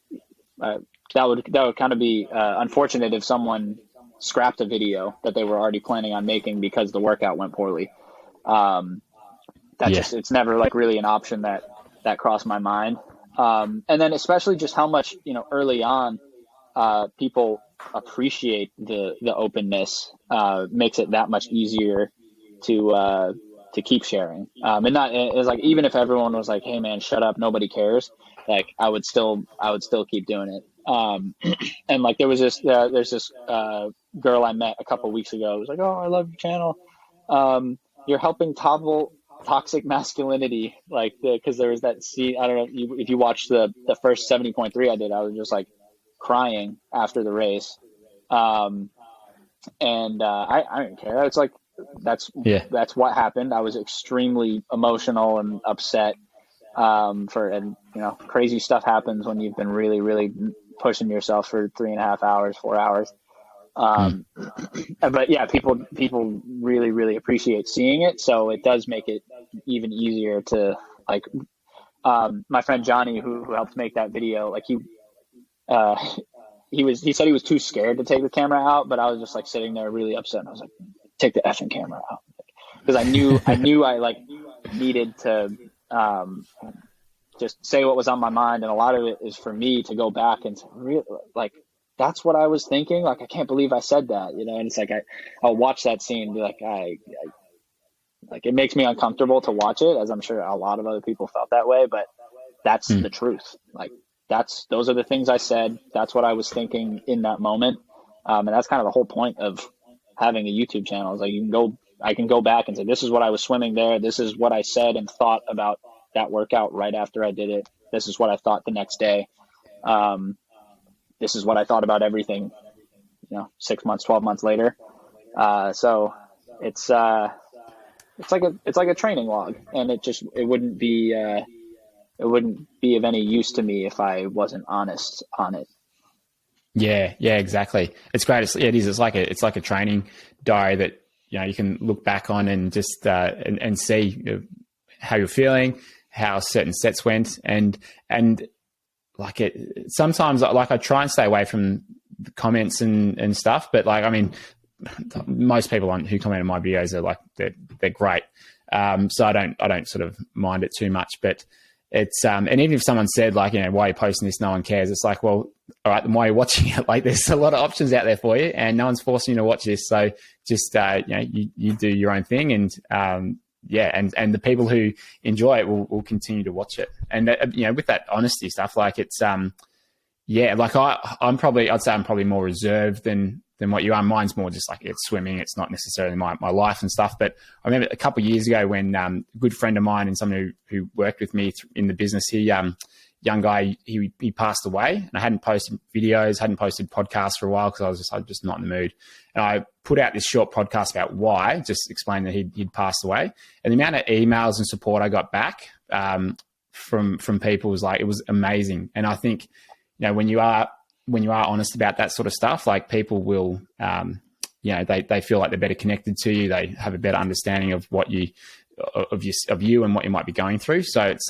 that would kind of be unfortunate if someone scrapped a video that they were already planning on making because the workout went poorly. It's never like really an option that crossed my mind. And then especially just how much, early on, people appreciate the openness, makes it that much easier to keep sharing. And it's like, even if everyone was like, "Hey man, shut up, nobody cares," like I would still keep doing it. And like there's this girl I met a couple weeks ago. It was like, "Oh, I love your channel. You're helping topple toxic masculinity," like because there was that scene. I don't know if you watched the first 70.3 I did. I was just like crying after the race. And I don't care. It's like that's what happened. I was extremely emotional and upset. Crazy stuff happens when you've been really, really pushing yourself for 3.5 hours, 4 hours. But yeah, people really, really appreciate seeing it. So it does make it even easier to like, my friend Johnny, who helped make that video, like he said he was too scared to take the camera out, but I was just like sitting there really upset. And I was like, "Take the effing camera out." Because I knew I like needed to, just say what was on my mind. And a lot of it is for me to go back and like, that's what I was thinking. Like, I can't believe I said that, and it's like, I'll watch that scene and be like, like, it makes me uncomfortable to watch it, as I'm sure a lot of other people felt that way, but that's the truth. Like, those are the things I said. That's what I was thinking in that moment. And that's kind of the whole point of having a YouTube channel, is like, I can go back and say, this is what I was swimming there. This is what I said and thought about that workout right after I did it. This is what I thought the next day. This is what I thought about everything, 6 months, 12 months later. So it's like a training log, and it wouldn't be of any use to me if I wasn't honest on it. Yeah, yeah, exactly. It's great. It is. It's like a training diary that, you know, you can look back on and just and see, you know, how you're feeling, how certain sets went, and like it. Sometimes, like, I try and stay away from the comments and stuff, but like, I mean, most people who comment on my videos are like, they're great. So I don't sort of mind it too much, but it's and even if someone said, like, you know, why are you posting this? No one cares. It's like, well, all right, then why are you watching it? Like, there's a lot of options out there for you, and no one's forcing you to watch this. So just you know, you do your own thing, and yeah, and the people who enjoy it will continue to watch it. And you know, with that honesty stuff, like, it's yeah, like I'd say I'm probably more reserved than what you are. Mine's more just like, it's swimming. It's not necessarily my life and stuff. But I remember a couple of years ago when a good friend of mine and someone who worked with me in the business, he young guy, he passed away, and I hadn't posted videos, hadn't posted podcasts for a while because I was just not in the mood. And I put out this short podcast about why, just explaining that he'd passed away. And the amount of emails and support I got back from people was like, it was amazing. And I think, you know, when you are honest about that sort of stuff, like, people will, you know, they feel like they're better connected to you. They have a better understanding of what you and what you might be going through. So it's,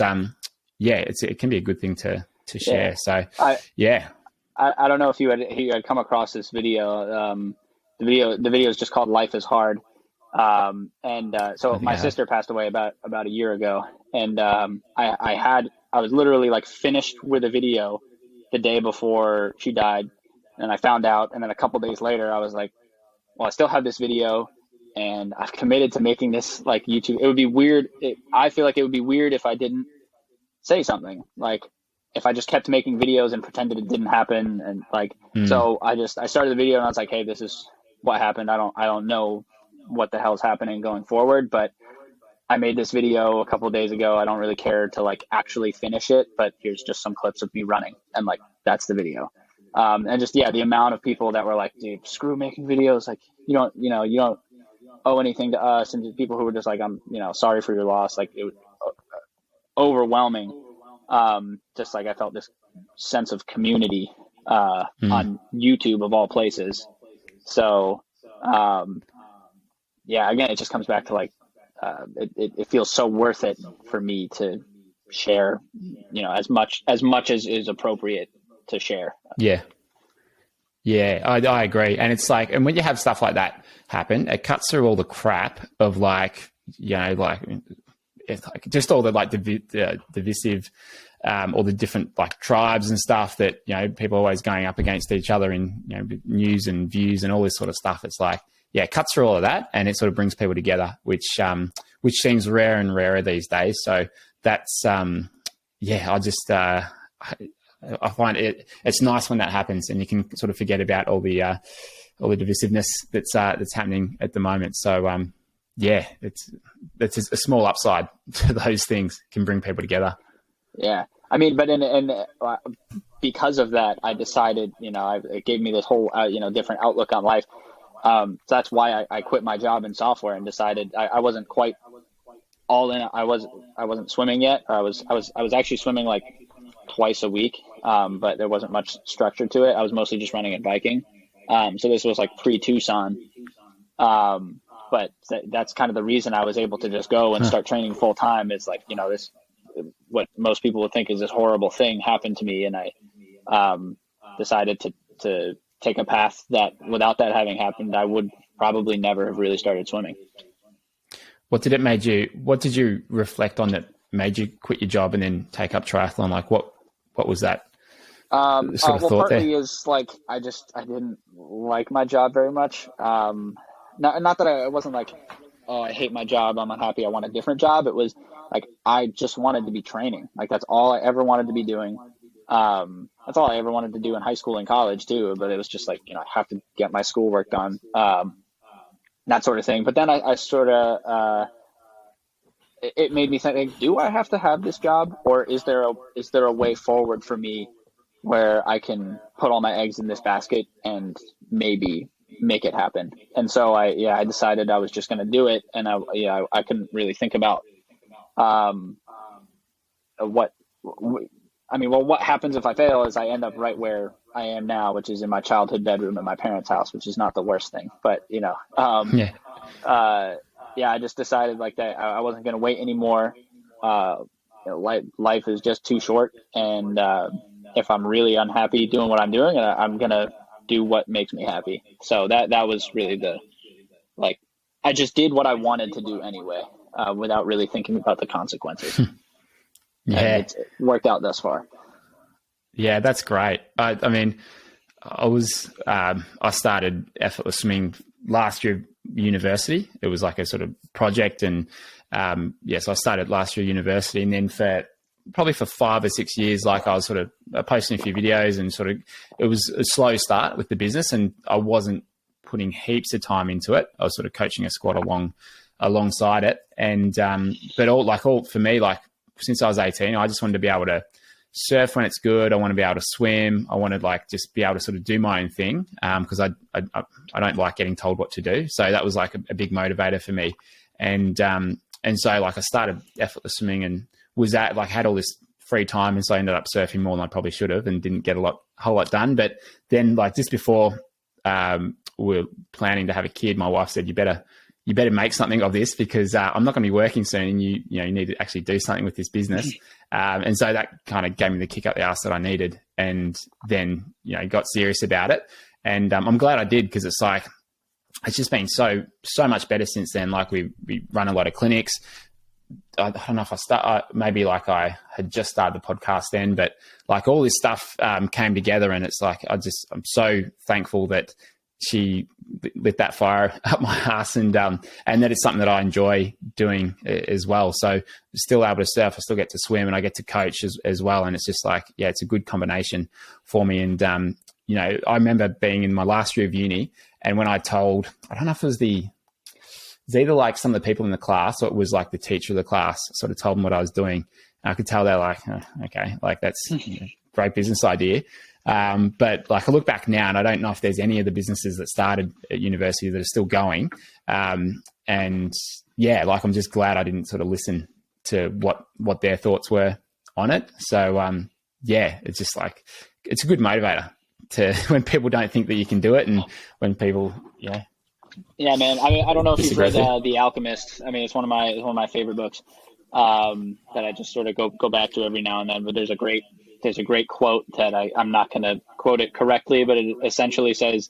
yeah, it can be a good thing to share. So yeah, I don't know if you had come across this video. The video is just called "Life is Hard." So my sister passed away about a year ago, and I was literally like finished with a video the day before she died, and I found out, and then a couple days later I was like, well, I still have this video, and I've committed to making this like YouTube. It would be weird. I feel like it would be weird if I didn't say something, like if I just kept making videos and pretended it didn't happen. And like, so I started the video, and I was like, hey, this is what happened. I don't know what the hell's happening going forward, but I made this video a couple of days ago. I don't really care to like actually finish it, but here's just some clips of me running, and like, that's the video. And just, yeah, the amount of people that were like, dude, screw making videos. Like, you don't owe anything to us. And people who were just like, I'm, sorry for your loss. Like, it was overwhelming. Just like, I felt this sense of community on YouTube of all places. So, yeah, again, it just comes back to like, it feels so worth it for me to share, as much as is appropriate to share. Yeah. I agree. And it's like, and when you have stuff like that happen, it cuts through all the crap of like, it's like just all the like divisive, all the different like tribes and stuff that, people are always going up against each other in, news and views and all this sort of stuff. It's like, yeah, it cuts through all of that, and it sort of brings people together, which seems rare and rarer these days. So that's, I find it's nice when that happens, and you can sort of forget about all the divisiveness that's happening at the moment. So it's a small upside to those things, can bring people together. Yeah, I mean, but because of that, I decided, it gave me this whole different outlook on life. So that's why I quit my job in software and decided I wasn't quite all in. I wasn't swimming yet. I was actually swimming like twice a week, but there wasn't much structure to it. I was mostly just running and biking. So this was like pre-Tucson. But that's kind of the reason I was able to just go and start training full time. Is like, this, what most people would think is this horrible thing happened to me. And I decided to take a path that without that having happened, I would probably never have really started swimming. What did you reflect on that made you quit your job and then take up triathlon? Like what was that? Sort of thought partly there? is like, I didn't like my job very much. Not that I wasn't like, oh, I hate my job, I'm unhappy, I want a different job. It was like, I just wanted to be training. Like, that's all I ever wanted to be doing. That's all I ever wanted to do in high school and college too. But it was just like, I have to get my schoolwork done, that sort of thing. But then I sort of, it made me think, like, do I have to have this job, or is there a way forward for me where I can put all my eggs in this basket and maybe make it happen? And so I decided I was just going to do it. And I couldn't really think about, what happens if I fail is I end up right where I am now, which is in my childhood bedroom at my parents' house, which is not the worst thing, but Yeah. I just decided like that I wasn't going to wait anymore. Life is just too short. And if I'm really unhappy doing what I'm doing, I'm going to do what makes me happy. So that was really like, I just did what I wanted to do anyway, without really thinking about the consequences. Yeah. And it worked out thus far. Yeah, that's great. I mean, I started Effortless Swimming last year university. It was like a sort of project, and so I started last year university, and then probably for 5 or 6 years, like I was sort of posting a few videos, and sort of it was a slow start with the business, and I wasn't putting heaps of time into it. I was sort of coaching a squad alongside it, and but all for me, like since I was 18, I just wanted to be able to surf when it's good. I want to be able to swim. I want to like just be able to sort of do my own thing, because I don't like getting told what to do. So that was like a big motivator for me. And so like I started Effortless Swimming and had all this free time, and so I ended up surfing more than I probably should have, and didn't get a whole lot done. But then like just before we were planning to have a kid, my wife said, you better make something of this, because I'm not going to be working soon, and you need to actually do something with this business. And so that kind of gave me the kick up the arse that I needed, and then got serious about it. And I'm glad I did, because it's like it's just been so much better since then. Like we run a lot of clinics. I don't know if I had just started the podcast then, but like all this stuff came together, and it's like I'm so thankful that she lit that fire up my ass, and that it's something that I enjoy doing as well. So still able to surf, I still get to swim, and I get to coach as well. And it's just like, yeah, it's a good combination for me. And, I remember being in my last year of uni, and when I don't know if it was either like some of the people in the class, or it was like the teacher of the class sort of told them what I was doing. And I could tell they're like, oh, okay, like that's a great business idea. But like I look back now, and I don't know if there's any of the businesses that started at university that are still going. And yeah, like I'm just glad I didn't sort of listen to what their thoughts were on it. So it's just like, it's a good motivator to when people don't think that you can do it, and when people, Yeah, man. I mean, I don't know if you've read The Alchemist. I mean, it's one of my favorite books that I just sort of go back to every now and then. But there's a great quote that I'm not going to quote it correctly, but it essentially says,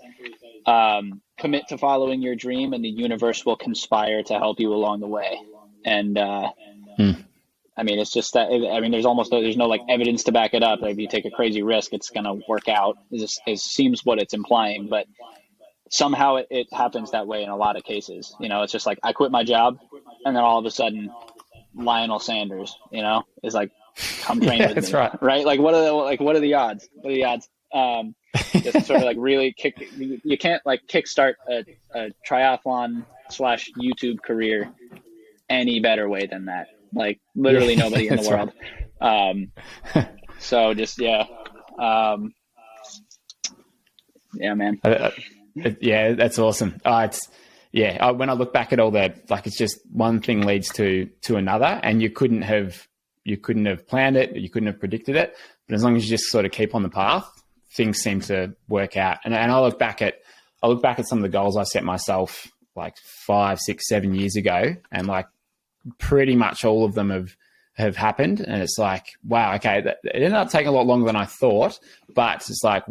commit to following your dream, and the universe will conspire to help you along the way. And I mean, it's just that, I mean, there's no like evidence to back it up. If you take a crazy risk, it's going to work out. It seems what it's implying, but somehow it happens that way in a lot of cases. It's just like I quit my job, and then all of a sudden Lionel Sanders, is like, come train with that's me. Right. Like what are the odds? Just sort of like really you can't like kickstart a triathlon / YouTube career any better way than that. Like literally nobody in the world. Right. So just, man. Yeah, that's awesome. When I look back at all that, like it's just one thing leads to another, and you couldn't have planned it, you couldn't have predicted it, but as long as you just sort of keep on the path, things seem to work out. And I look back at some of the goals I set myself like 5, 6, 7 years ago, and like pretty much all of them have happened. And it's like, wow, okay, it ended up taking a lot longer than I thought, but it's like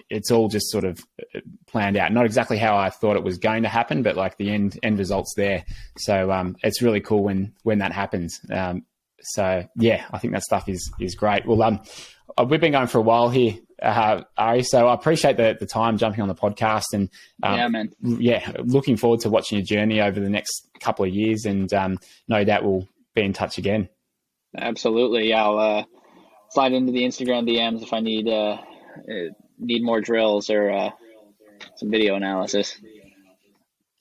it's all just sort of planned out. Not exactly how I thought it was going to happen, but like the end result's there. So it's really cool when that happens. So yeah, I think that stuff is great. Well, we've been going for a while here, Ari, so I appreciate the time jumping on the podcast, and man. Looking forward to watching your journey over the next couple of years, and no doubt we'll be in touch again. Absolutely. Yeah. I'll slide into the Instagram DMs if I need more drills or some video analysis.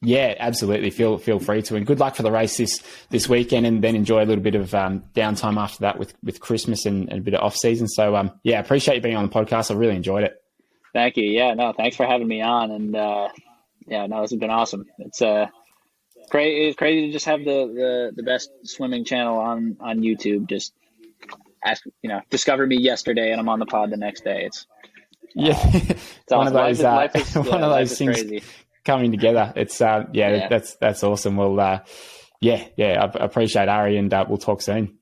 Yeah, absolutely. Feel free to, and good luck for the race this weekend, and then enjoy a little bit of downtime after that with Christmas and a bit of off season. So appreciate you being on the podcast. I really enjoyed it. Thank you. Yeah, no, thanks for having me on. And this has been awesome. It's great. It's crazy to just have the best swimming channel on YouTube. Just discover me yesterday, and I'm on the pod the next day. It's Yeah, It's one of awesome. those one of those things crazy. coming together. It's that's awesome. Well, I appreciate Ari, and we'll talk soon.